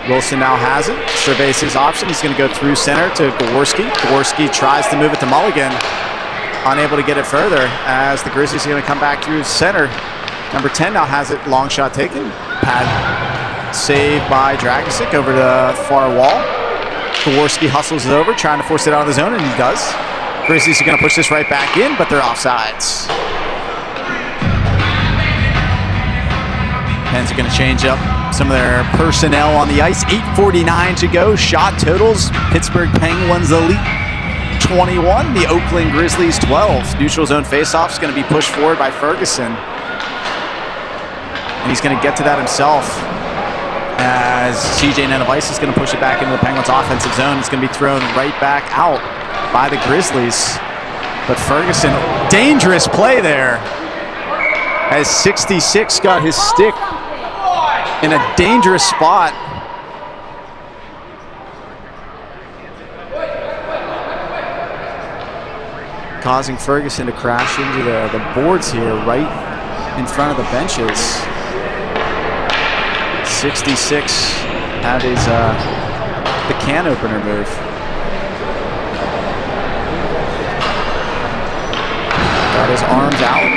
Speaker 2: Wilson now has it. Surveys his option. He's going to go through center to Jaworski. Jaworski tries to move it to Mulligan. Unable to get it further as the Grizzlies are going to come back through center. Number 10 now has it. Long shot taken. Pad saved by Dragosic over the far wall. Jaworski hustles it over, trying to force it out of the zone, and he does. Grizzlies are going to push this right back in, but they're offsides. Pens are going to change up some of their personnel on the ice. 8:49 to go. Shot totals. Pittsburgh Penguins elite 21. The Oakland Grizzlies 12. Neutral zone faceoff is going to be pushed forward by Ferguson. And he's going to get to that himself as CJ Nenevise is going to push it back into the Penguins offensive zone. It's going to be thrown right back out by the Grizzlies. But Ferguson, dangerous play there as 66 got his stick in a dangerous spot. Causing Ferguson to crash into the boards here right in front of the benches. 66 had his the can opener move. Got his arms out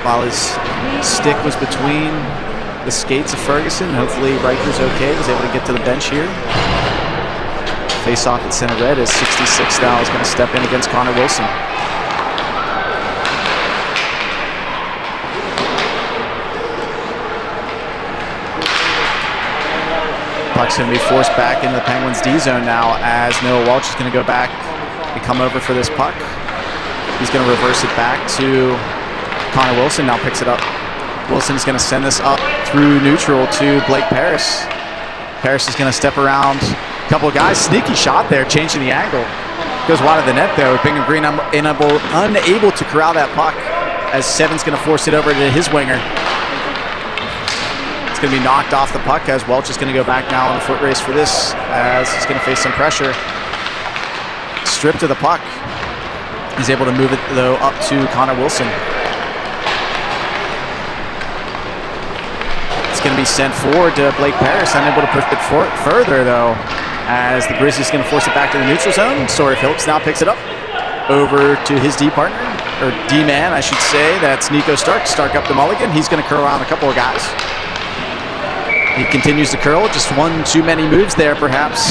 Speaker 2: while his stick was between the skates of Ferguson. Hopefully Riker's okay. Was able to get to the bench here. Face off at center red as 66 now is going to step in against Connor Wilson. Puck's going to be forced back into the Penguins D zone now as Noah Welch is going to go back and come over for this puck. He's going to reverse it back to Connor Wilson. Now picks it up Wilson's going to send this up through neutral to Blake Paris. Paris is going to step around a couple of guys. Sneaky shot there, changing the angle. Goes wide of the net though. Bingham Green unable to corral that puck as Seven's going to force it over to his winger. It's going to be knocked off the puck as Welch is going to go back now on the foot race for this as he's going to face some pressure. Stripped of the puck. He's able to move it though up to Connor Wilson. It's going to be sent forward to Blake Paris, unable to push it further though, as the Grizzlies going to force it back to the neutral zone. Sawyer Phillips now picks it up over to his D partner, or D-man I should say. That's Nico Stark. Stark up the mulligan. He's going to curl around a couple of guys. He continues to curl, just one too many moves there perhaps,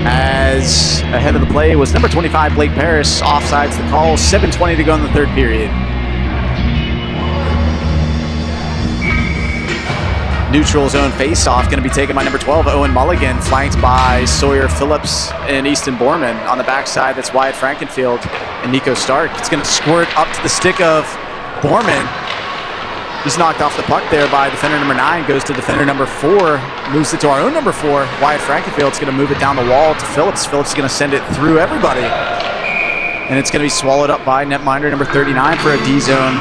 Speaker 2: as ahead of the play was number 25 Blake Paris. Offsides the call, 7:20 to go in the third period. Neutral zone face-off going to be taken by number 12 Owen Mulligan, flanked by Sawyer Phillips and Easton Borman. On the backside, that's Wyatt Frankenfield and Nico Stark. It's going to squirt up to the stick of Borman. He's knocked off the puck there by defender number 9, goes to defender number 4, moves it to our own number 4, Wyatt Frankenfield. It's going to move it down the wall to Phillips. Phillips is going to send it through everybody. And it's going to be swallowed up by netminder number 39 for a D-zone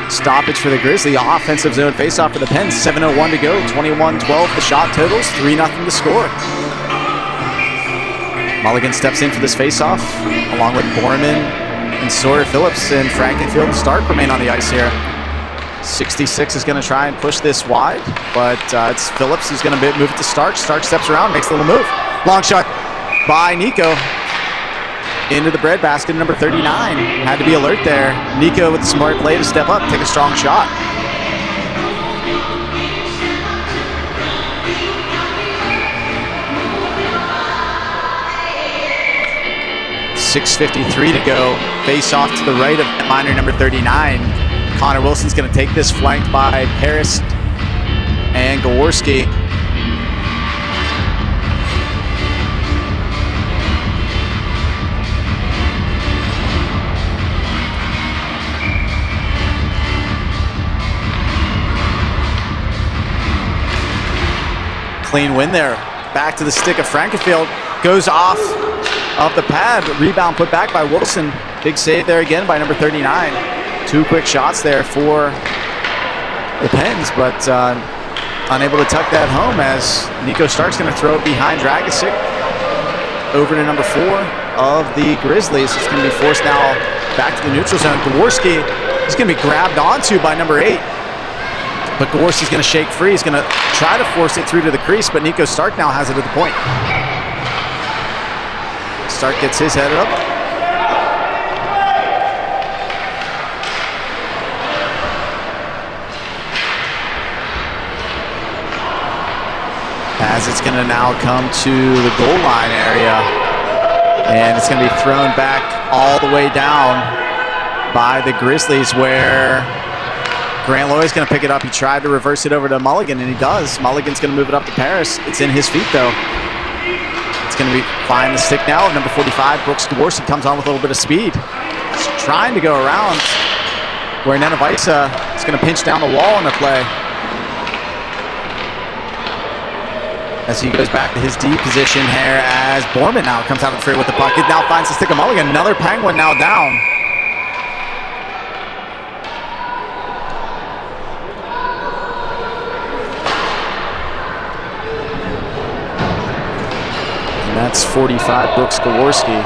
Speaker 2: stoppage for the Grizzly. Offensive zone faceoff for the Pens. 7:01 to go. 21-12 the shot totals. 3-0 to score. Mulligan steps in for this faceoff along with Borman and Sawyer Phillips, and Frankenfield and Stark remain on the ice here. 66 is going to try and push this wide, but it's Phillips who's going to move it to Stark. Stark steps around, makes a little move. Long shot by Nico. Into the breadbasket, number 39. Had to be alert there. Nico with a smart play to step up, take a strong shot. .6:53 to go. Face off to the right of netminder number 39. Connor Wilson's going to take this, flanked by Paris and Gaworski. Clean win there. Back to the stick of Frankenfield. Goes off of the pad. Rebound put back by Wilson. Big save there again by number 39. 2 quick shots there for the Pens, but unable to tuck that home as Nico Stark's going to throw it behind Dragicic over to number 4 of the Grizzlies. It's going to be forced now back to the neutral zone. Gaworski is going to be grabbed onto by number 8. But Gaworski's going to shake free. He's going to try to force it through to the crease, but Nico Stark now has it at the point. Stark gets his head up. As it's going to now come to the goal line area. And it's going to be thrown back all the way down by the Grizzlies, where Grant Loy's going to pick it up. He tried to reverse it over to Mulligan, and he does. Mulligan's going to move it up to Paris. It's in his feet, though. It's going to be fine the stick now. Number 45, Brooks Gaworski, comes on with a little bit of speed. He's trying to go around where Nenevisa is going to pinch down the wall on the play. As he goes back to his D position here, as Borman now comes out of the free with the puck. It now finds the stick of Mulligan. Another Penguin now down. That's 45, Brooks Gaworski.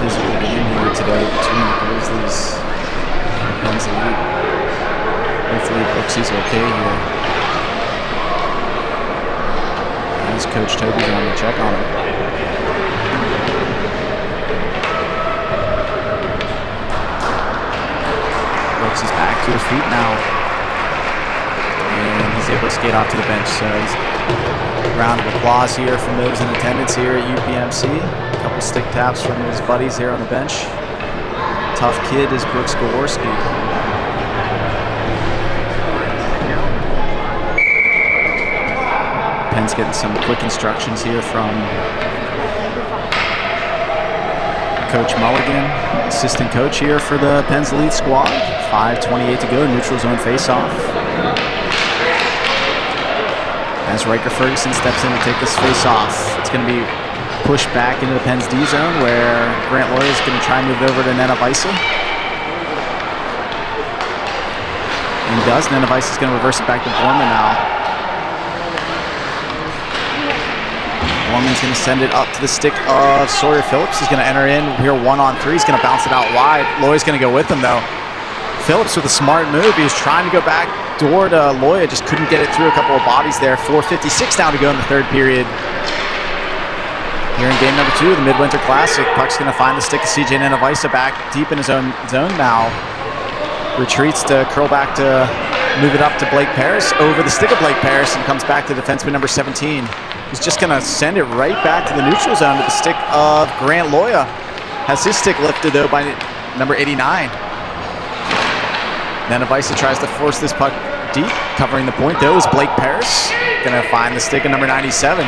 Speaker 2: Physical game here today between the Grizzlies and Pens Elite. Hopefully Brooksy's okay here, as Coach Toby's on to check on him. Brooks is back to his feet now, and he's able to skate off to the bench. So round of applause here from those in attendance here at UPMC. A couple stick taps from his buddies here on the bench. Tough kid is Brooks Gaworski. Penn's getting some quick instructions here from Coach Mulligan, assistant coach here for the Penn's lead squad. 5:28 to go, neutral zone face-off. As Riker Ferguson steps in to take this face-off, it's going to be pushed back into the Penn's D zone where Grant Loya is going to try and move it over to Nena Weisse. And he does. Nena Weisse is going to reverse it back to Borman now. Borman's going to send it up to the stick of Sawyer Phillips. He's going to enter in here 1-on-3. He's going to bounce it out wide. Loya's going to go with him, though. Phillips with a smart move. He was trying to go back door to Loya, just couldn't get it through a couple of bodies there. 4:56 down to go in the third period. Here in game number 2 of the Midwinter Classic, puck's going to find the stick of CJ Nena Weisse back deep in his own zone now. Retreats to curl back to move it up to Blake Paris, over the stick of Blake Paris, and comes back to defenseman number 17. He's just going to send it right back to the neutral zone to the stick of Grant Loya. Has his stick lifted, though, by number 89. Nena Weisse tries to force this puck deep. Covering the point, though, is Blake Paris. Going to find the stick of number 97.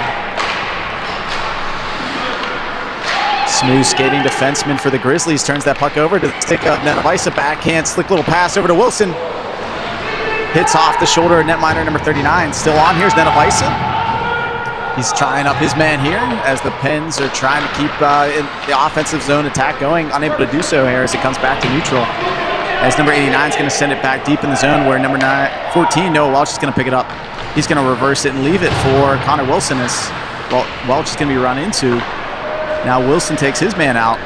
Speaker 2: Smooth skating defenseman for the Grizzlies turns that puck over to the stick of Nena Weisse. Backhand, slick little pass over to Wilson. Hits off the shoulder of netminder number 39. Still on, here's Nena Weisse. He's trying up his man here as the Pens are trying to keep in the offensive zone attack going. Unable to do so here as it comes back to neutral. As number 89 is going to send it back deep in the zone where number 14, Noah Welch, is going to pick it up. He's going to reverse it and leave it for Connor Wilson as Welch is going to be run into. Now Wilson takes his man out.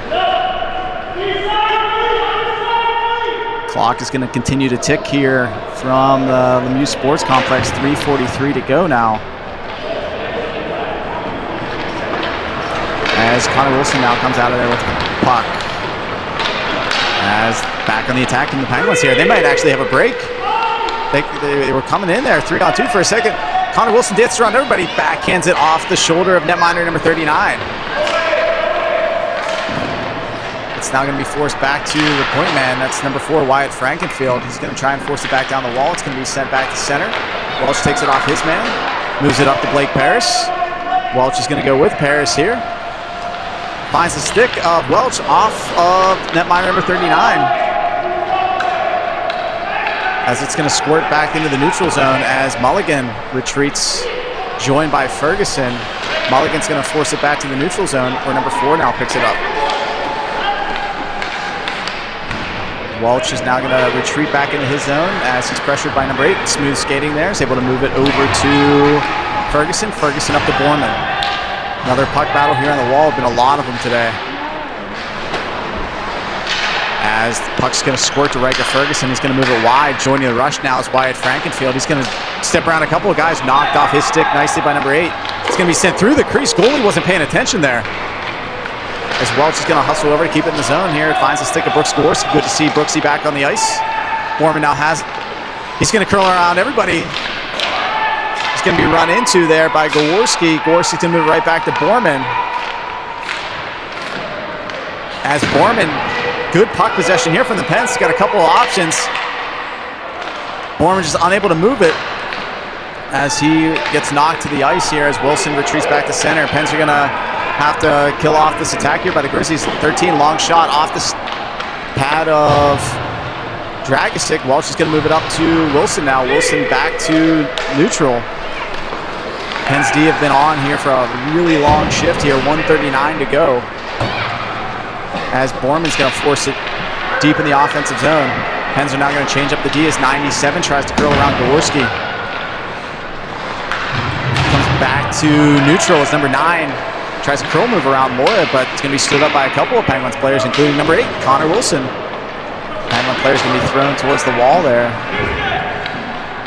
Speaker 2: Clock is going to continue to tick here from the Lemieux Sports Complex. 3:43 to go now. As Connor Wilson now comes out of there with the puck. As back on the attack from the Penguins here. They might actually have a break. They were coming in there 3-on-2 for a second. Connor Wilson dances around everybody. Backhands it off the shoulder of netminder number 39. It's now going to be forced back to the point man. That's number 4, Wyatt Frankenfield. He's going to try and force it back down the wall. It's going to be sent back to center. Welch takes it off his man. Moves it up to Blake Paris. Welch is going to go with Paris here. Finds the stick of Welch off of netminder number 39. As it's going to squirt back into the neutral zone as Mulligan retreats, joined by Ferguson. Mulligan's going to force it back to the neutral zone where number 4 now picks it up. Welch is now going to retreat back into his zone as he's pressured by number 8. Smooth skating there. He's able to move it over to Ferguson. Ferguson up to Borman. Another puck battle here on the wall. Been a lot of them today. As the puck's going to squirt to Riker Ferguson. He's going to move it wide. Joining the rush now is Wyatt Frankenfield. He's going to step around a couple of guys. Knocked off his stick nicely by number 8. It's going to be sent through the crease. Goalie wasn't paying attention there. As Welch is going to hustle over to keep it in the zone here. Finds the stick of Brooks Gaworski. Good to see Brooksy back on the ice. Borman now has it. He's going to curl around everybody. He's going to be run into there by Gaworski. Gaworski's going to move right back to Borman. As Borman, good puck possession here from the Pens. He's got a couple of options. Borman just unable to move it as he gets knocked to the ice here as Wilson retreats back to center. Pens are going to have to kill off this attack here by the Grizzlies. 13, long shot off the pad of Dragistic. Welch is going to move it up to Wilson now. Wilson back to neutral. Pens D have been on here for a really long shift here. 1:39 to go. As Borman's going to force it deep in the offensive zone. Pens are now going to change up the D as 97 tries to curl around Gaworski. Comes back to neutral as number 9 tries to curl move around Loya, but it's going to be stood up by a couple of Penguins players, including number 8, Connor Wilson. Penguin player's going to be thrown towards the wall there.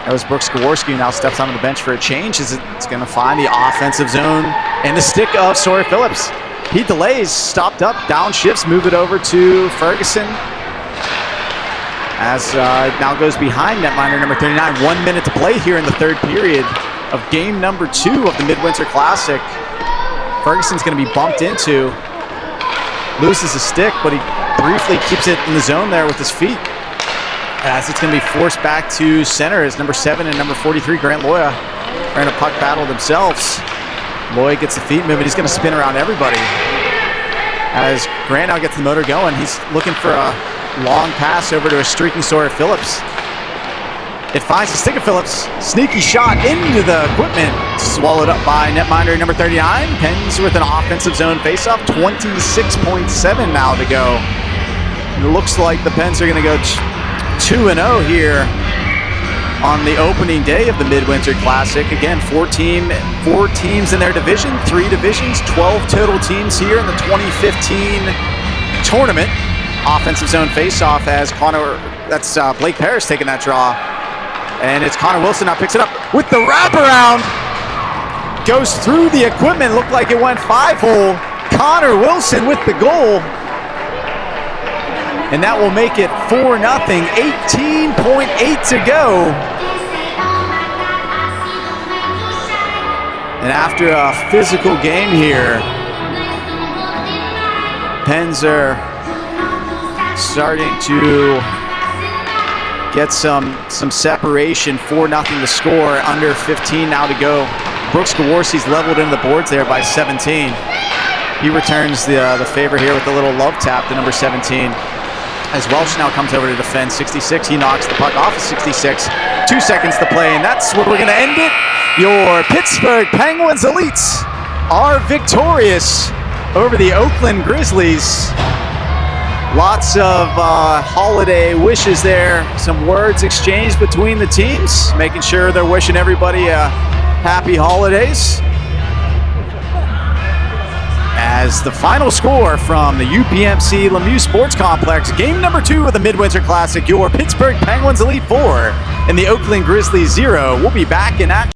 Speaker 2: That was Brooks Gaworski, who now steps onto the bench for a change. It's going to find the offensive zone and the stick of Sawyer Phillips. He delays, stopped up, down shifts, move it over to Ferguson. as it now goes behind netminder number 39. 1 minute to play here in the third period of game number 2 of the Midwinter Classic. Ferguson's going to be bumped into. Loses his stick, but he briefly keeps it in the zone there with his feet, as it's going to be forced back to center as number 7 and number 43, Grant Loya, are in a puck battle themselves. Loya gets the feet moving. He's going to spin around everybody. As Grant now gets the motor going, he's looking for a long pass over to a streaking Sawyer Phillips. It finds the stick of Phillips. Sneaky shot into the equipment. Swallowed up by netminder number 39. Pens with an offensive zone faceoff. 26.7 now to go. It looks like the Pens are going to go 2-0 here on the opening day of the Midwinter Classic. Again, four teams in their division, 3 divisions, 12 total teams here in the 2015 tournament. Offensive zone faceoff as Blake Parrish taking that draw. And it's Connor Wilson now picks it up with the wraparound. Goes through the equipment, looked like it went 5-hole. Connor Wilson with the goal. And that will make it 4-0, 18.8 to go. And after a physical game here, Pens are starting to get some separation. 4-0 to score, under 15 now to go. Brooks Gawarski's leveled into the boards there by 17. He returns the favor here with a little love tap to number 17. As Welsh now comes over to defend 66. He knocks the puck off of 66. 2 seconds to play, and that's where we're going to end it. Your Pittsburgh Penguins Elites are victorious over the Oakland Grizzlies. Lots of holiday wishes there. Some words exchanged between the teams, making sure they're wishing everybody happy holidays. As the final score from the UPMC Lemieux Sports Complex, game number 2 of the Midwinter Classic, your Pittsburgh Penguins Elite 4 and the Oakland Grizzlies 0. We'll be back in action